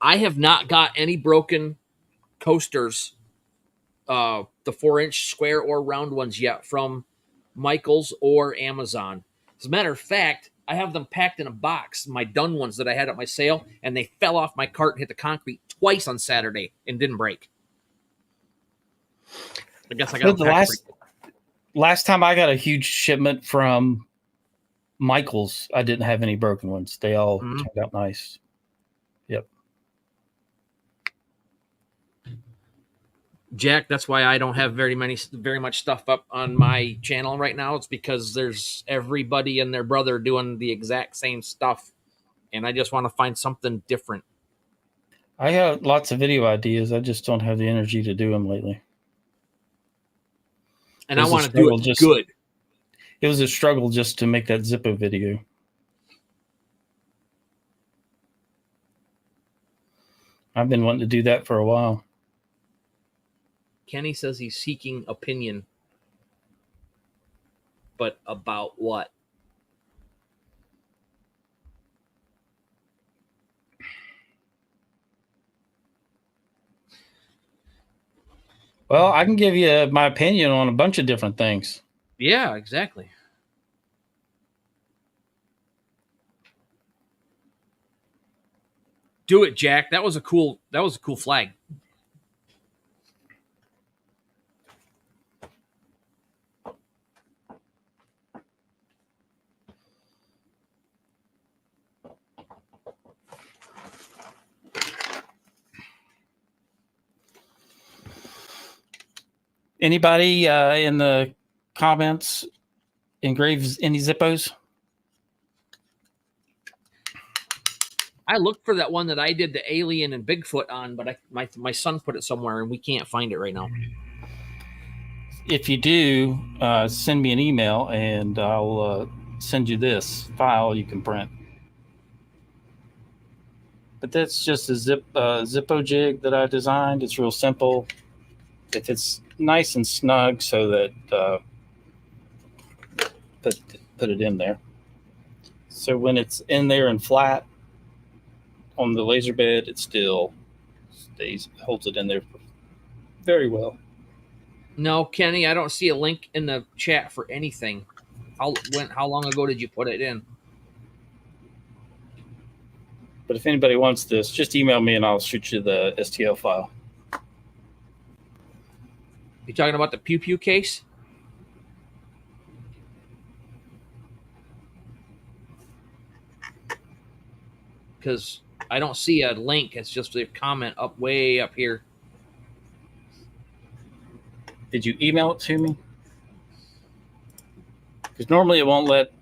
I have not got any broken coasters, the 4-inch square or round ones yet from Michaels or Amazon. As a matter of fact, I have them packed in a box, my done ones that I had at my sale, and they fell off my cart and hit the concrete twice on Saturday and didn't break. I guess I got the last time I got a huge shipment from Michaels, I didn't have any broken ones. They all turned out nice. Yep. Jack, that's why I don't have very much stuff up on my channel right now. It's because there's everybody and their brother doing the exact same stuff, and I just want to find something different. I have lots of video ideas. I just don't have the energy to do them lately. And I want to do it good. It was a struggle just to make that Zippo video. I've been wanting to do that for a while. Kenny says he's seeking opinion. But about what? Well, I can give you my opinion on a bunch of different things. Yeah, exactly. Do it, Jack. That was a cool flag. Anybody in the comments engraves any Zippos? I looked for that one that I did the alien and Bigfoot on, but my son put it somewhere and we can't find it right now. If you do, send me an email and I'll send you this file you can print. But that's just a Zippo jig that I designed. It's real simple. If it's nice and snug so that put it in there. So when it's in there and flat on the laser bed, it still holds it in there very well. No, Kenny, I don't see a link in the chat for anything. How long ago did you put it in? But if anybody wants this, just email me and I'll shoot you the STL file. You talking about the Pew Pew case? Because I don't see a link. It's just a comment way up here. Did you email it to me? Because normally it won't let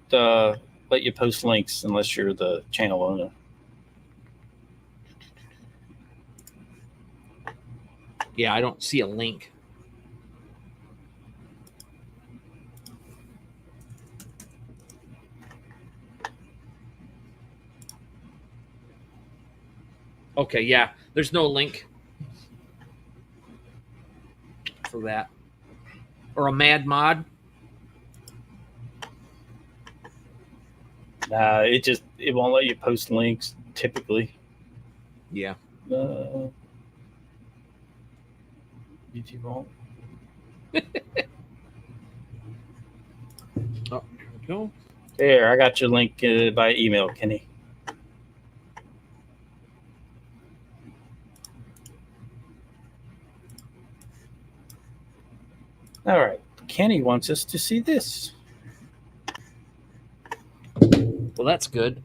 you post links unless you're the channel owner. Yeah, I don't see a link. Okay, yeah, there's no link for that. Or a Mad Mod. Nah, it won't let you post links typically. Yeah. YouTube won't. Oh, there we go. There, I got your link by email, Kenny. All right, Kenny wants us to see this. Well, that's good.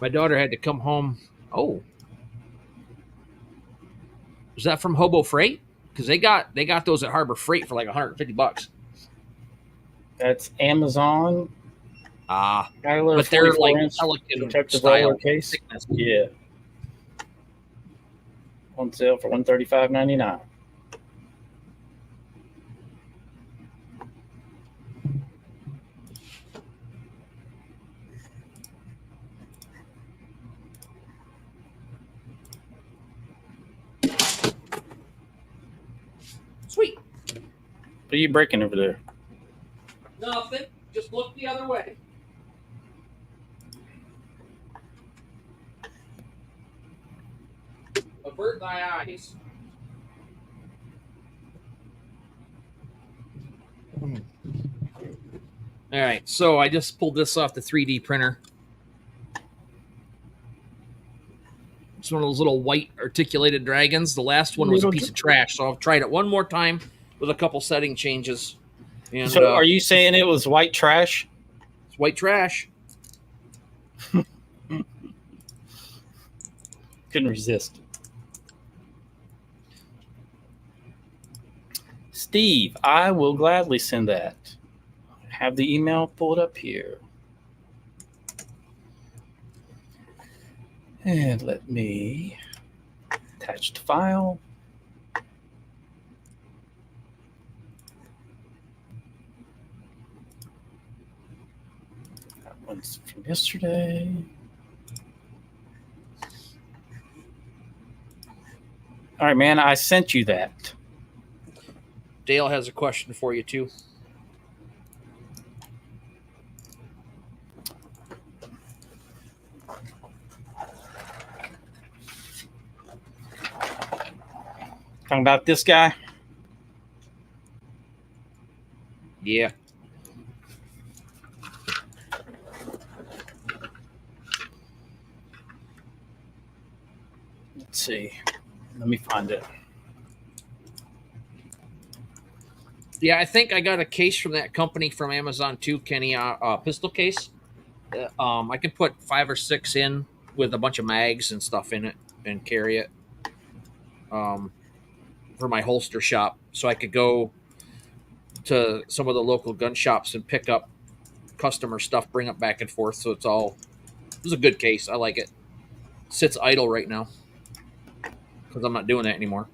My daughter had to come home. Oh, was that from Hobo Freight? Because they got those at Harbor Freight for like $150. That's Amazon. But they're like elegant style case. thickness. Yeah. On sale for $135.99. Sweet. What are you breaking over there? Nothing. Just look the other way. Avert thy eyes. All right, so I just pulled this off the 3D printer. It's one of those little white articulated dragons. The last one was a piece of trash, so I've tried it one more time with a couple setting changes. And, so are you saying it was white trash? It's white trash. Couldn't resist. Steve, I will gladly send that. Have the email pulled up here. And let me attach the file. That one's from yesterday. All right, man, I sent you that. Dale has a question for you, too. Talking about this guy? Yeah. Let's see. Let me find it. Yeah, I think I got a case from that company from Amazon too, Kenny. Pistol case. I can put 5 or 6 in with a bunch of mags and stuff in it and carry it. For my holster shop, so I could go to some of the local gun shops and pick up customer stuff, bring it back and forth. So it was a good case. I like it. Sits idle right now because I'm not doing that anymore.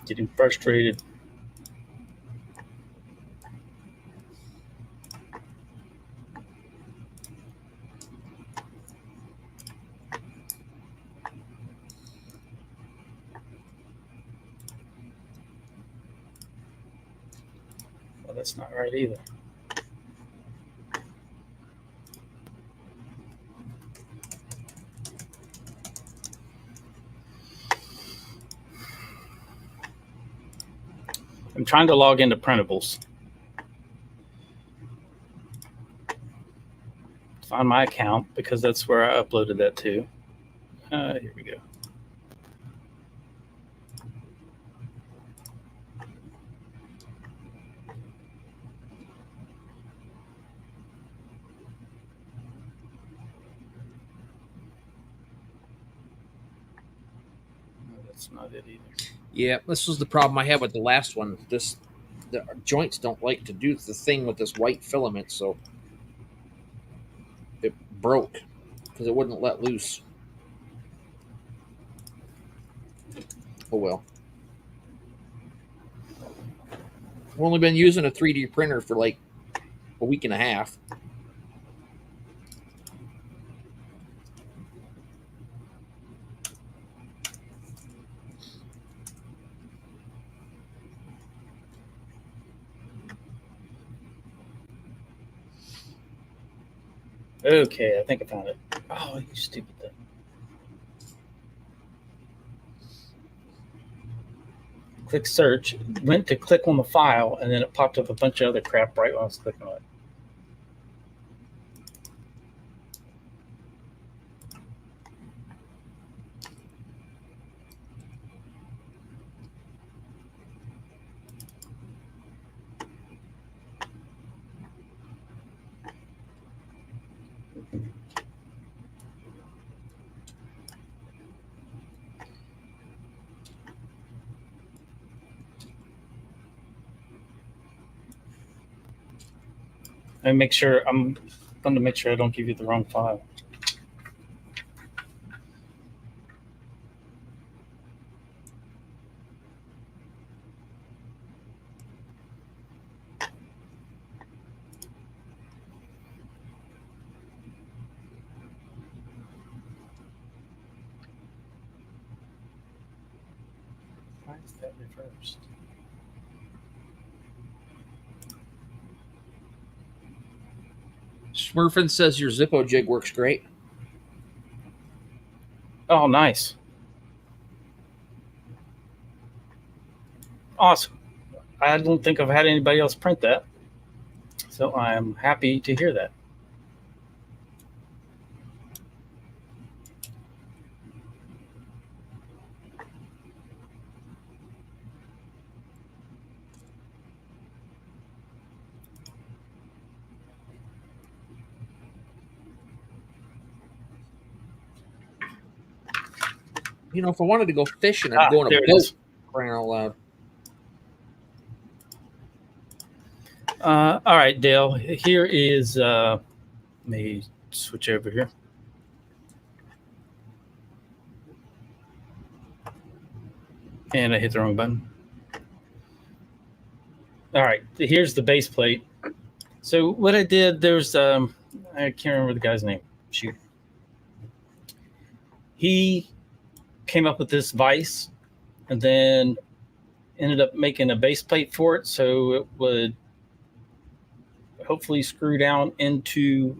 Getting frustrated. Well, that's not right either. I'm trying to log into printables. Find my account because that's where I uploaded that to. Here we go. No, that's not it either. Yeah, this was the problem I had with the last one. The joints don't like to do the thing with this white filament, so it broke because it wouldn't let loose. Oh well. We've only been using a 3D printer for like a week and a half. Okay, I think I found it. Oh, you stupid thing. Click search, went to click on the file, and then it popped up a bunch of other crap right when I was clicking on it. And make sure I'm going to make sure I don't give you the wrong file. Why is that reversed? Smurfin says your Zippo jig works great. Oh, nice. Awesome. I don't think I've had anybody else print that. So I'm happy to hear that. You know, if I wanted to go fishing, I'd go on a there it boat. is. Crying out loud. All right, Dale. Here is. Let me switch over here. And I hit the wrong button. All right, here's the base plate. So what I did, there's I can't remember the guy's name. Shoot. He came up with this vise and then ended up making a base plate for it so it would hopefully screw down into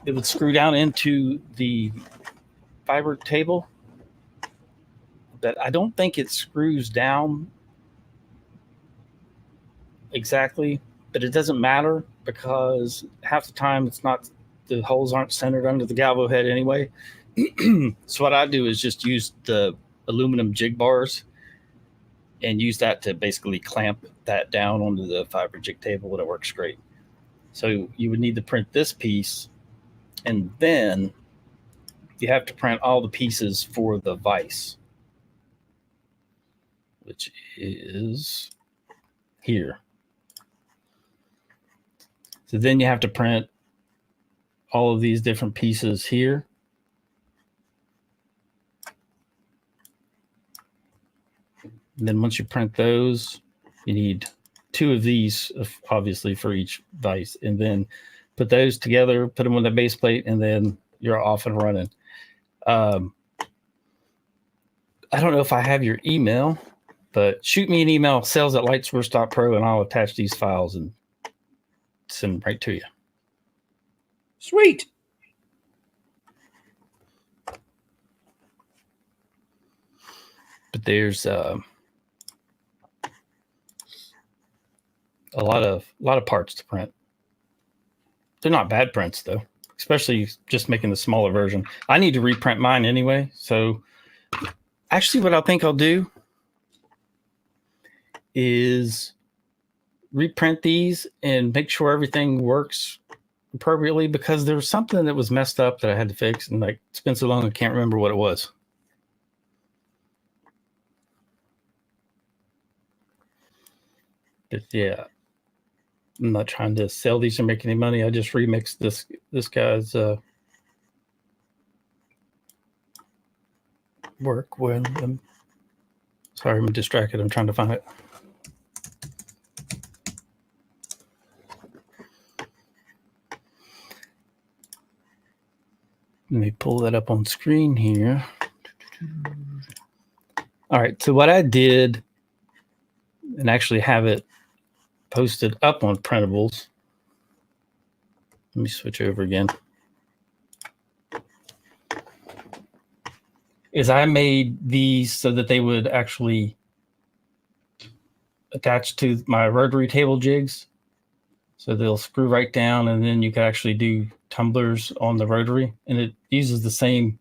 it would screw down into the fiber table, but I don't think it screws down exactly, but it doesn't matter because half the time the holes aren't centered under the Galvo head anyway. So what I do is just use the aluminum jig bars and use that to basically clamp that down onto the fiber jig table, and it works great. So you would need to print this piece, and then you have to print all the pieces for the vise, which is here. So then you have to print all of these different pieces here. And then once you print those, you need 2 of these, obviously, for each vise, and then put those together, put them on the base plate, and then you're off and running. I don't know if I have your email, but shoot me an email, sales@lightsource.pro, and I'll attach these files and send them right to you. Sweet. But there's a lot of parts to print. They're not bad prints though, especially just making the smaller version. I need to reprint mine anyway. So actually what I think I'll do is reprint these and make sure everything works appropriately, because there was something that was messed up that I had to fix, and like it's been so long I can't remember what it was. But yeah, I'm not trying to sell these or make any money. I just remixed this guy's work when sorry, I'm distracted. I'm trying to find it. Let me pull that up on screen here. All right, so what I did, and actually have it posted up on printables. Let me switch over again. Is I made these so that they would actually attach to my rotary table jigs. So they'll screw right down, and then you can actually do tumblers on the rotary, and it uses the same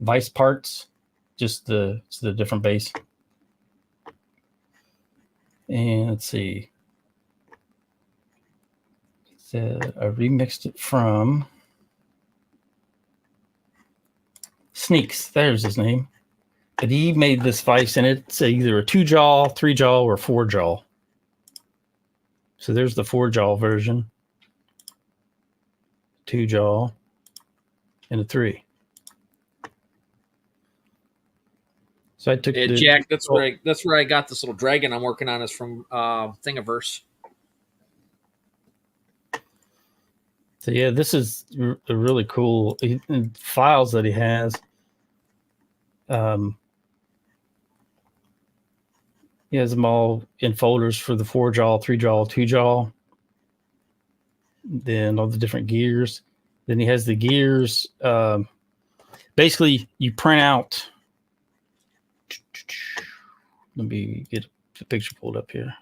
vise parts, just the different base. And let's see. So I remixed it from Sneaks. There's his name. But he made this vise, and it's either a 2-jaw, 3-jaw, or 4-jaw. So there's the 4-jaw version, 2-jaw, and a 3. So I took Jack. That's where I got this little dragon I'm working on. Is from Thingiverse. So yeah, this is a really cool files that he has. He has them all in folders for the 4-jaw, 3-jaw, 2-jaw. Then all the different gears. Then he has the gears. Basically, you print out. Let me get the picture pulled up here.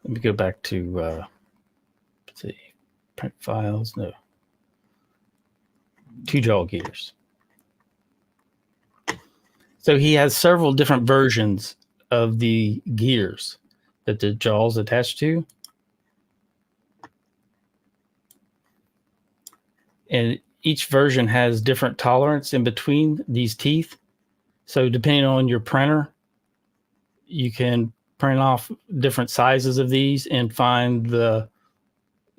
Let me go back to, let's see, print files. No. 2-jaw gears. So he has several different versions of the gears that the jaws attach to. And each version has different tolerance in between these teeth. So depending on your printer, you can print off different sizes of these and find the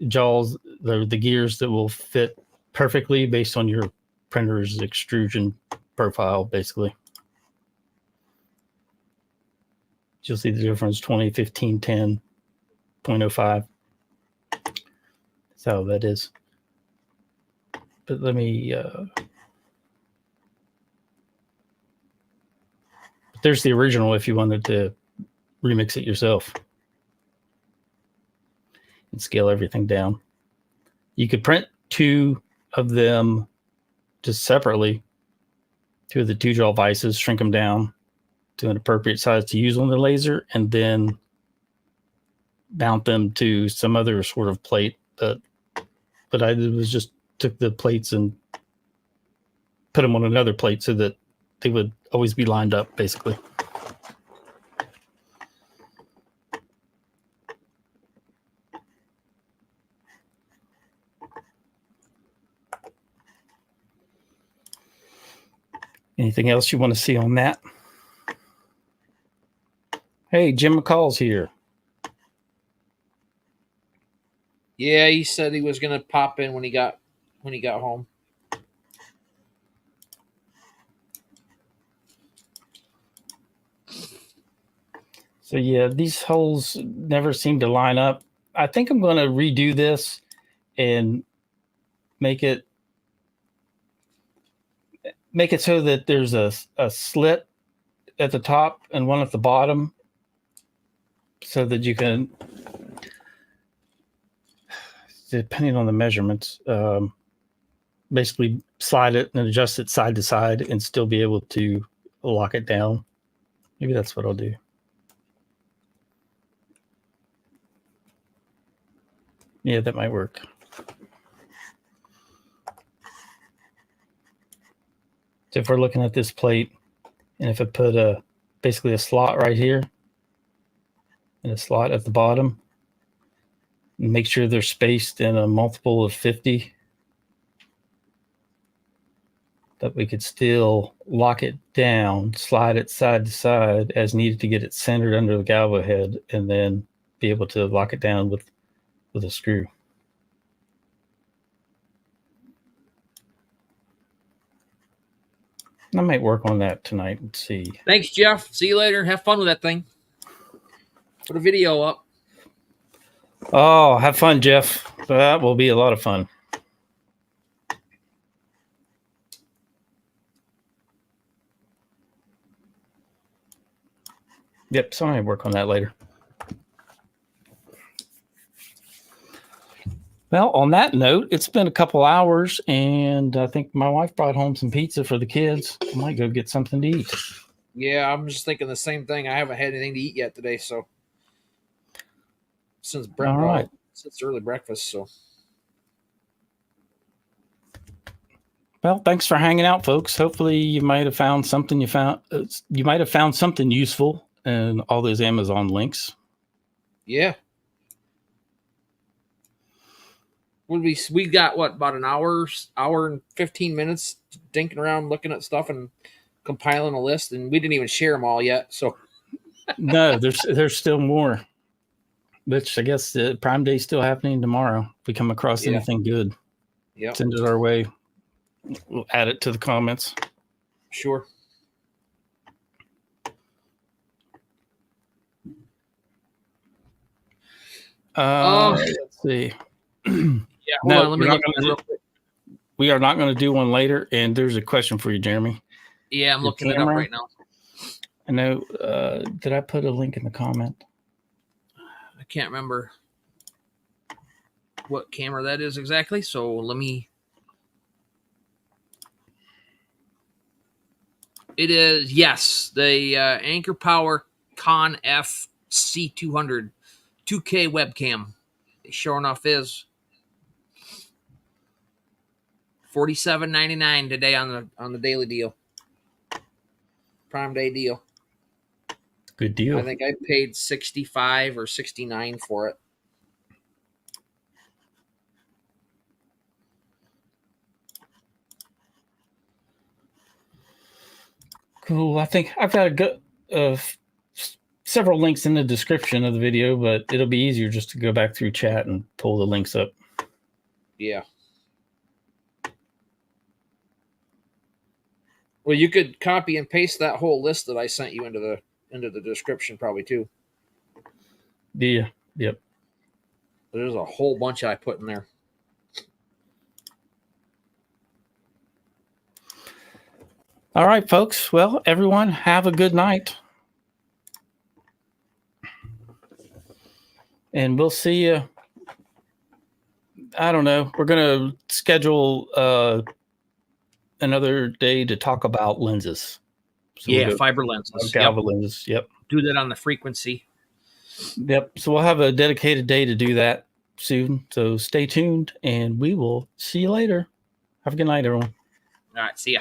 jaws, the gears that will fit perfectly based on your printer's extrusion profile, basically. You'll see the difference, 20, 15, 10, 0.05. That's how that is. But let me... there's the original if you wanted to remix it yourself and scale everything down. You could print 2 of them just separately, 2 of the 2-jaw vices, shrink them down to an appropriate size to use on the laser, and then mount them to some other sort of plate. But I did was just took the plates and put them on another plate so that they would always be lined up, basically. Anything else you want to see on that? Hey, Jim McCall's here. Yeah, he said he was gonna pop in when he got home. So yeah, these holes never seem to line up. I think I'm going to redo this and make it so that there's a slit at the top and one at the bottom, so that you can, depending on the measurements, basically slide it and adjust it side to side and still be able to lock it down. Maybe that's what I'll do. Yeah, that might work. So if we're looking at this plate, and if I put basically a slot right here and a slot at the bottom, and make sure they're spaced in a multiple of 50, that we could still lock it down, slide it side to side as needed to get it centered under the Galvo head, and then be able to lock it down with a screw. I might work on that tonight and see. Thanks, Jeff. See you later. Have fun with that thing. Put a video up. Oh, have fun, Jeff. That will be a lot of fun. Yep, so I might work on that later. Well, on that note, it's been a couple hours, and I think my wife brought home some pizza for the kids. I might go get something to eat. Yeah, I'm just thinking the same thing. I haven't had anything to eat yet today, so since early breakfast. So, well, thanks for hanging out, folks. Hopefully, you might have found something something useful in all those Amazon links. Yeah. We got what, about an hour and 15 minutes dinking around looking at stuff and compiling a list, and we didn't even share them all yet. So no, there's still more, which I guess Prime Day is still happening tomorrow. If we come across anything good, send it our way. We'll add it to the comments. Sure. Let's see. Yeah, hold on, let me look real quick. We are not going to do one later, and there's a question for you, Jeremy. Yeah, I'm looking it up right now. I know. Did I put a link in the comment? I can't remember what camera that is exactly, so let me... It is, yes, the Anchor Power Con F C200 2K webcam. It sure enough is $47.99 today on the daily deal, Prime Day deal. Good deal. I think I paid $65 or $69 for it. Cool. I think I've got several links in the description of the video, but it'll be easier just to go back through chat and pull the links up. Yeah. Well, you could copy and paste that whole list that I sent you into the description probably too. Yeah. Yep. There's a whole bunch I put in there. All right, folks. Well, everyone, have a good night. And we'll see you. I don't know. We're going to schedule another day to talk about lenses. So Yeah, fiber lenses. Galvo lenses. Yep. Do that on the frequency. Yep. So we'll have a dedicated day to do that soon. So stay tuned, and we will see you later. Have a good night, everyone. All right. See ya.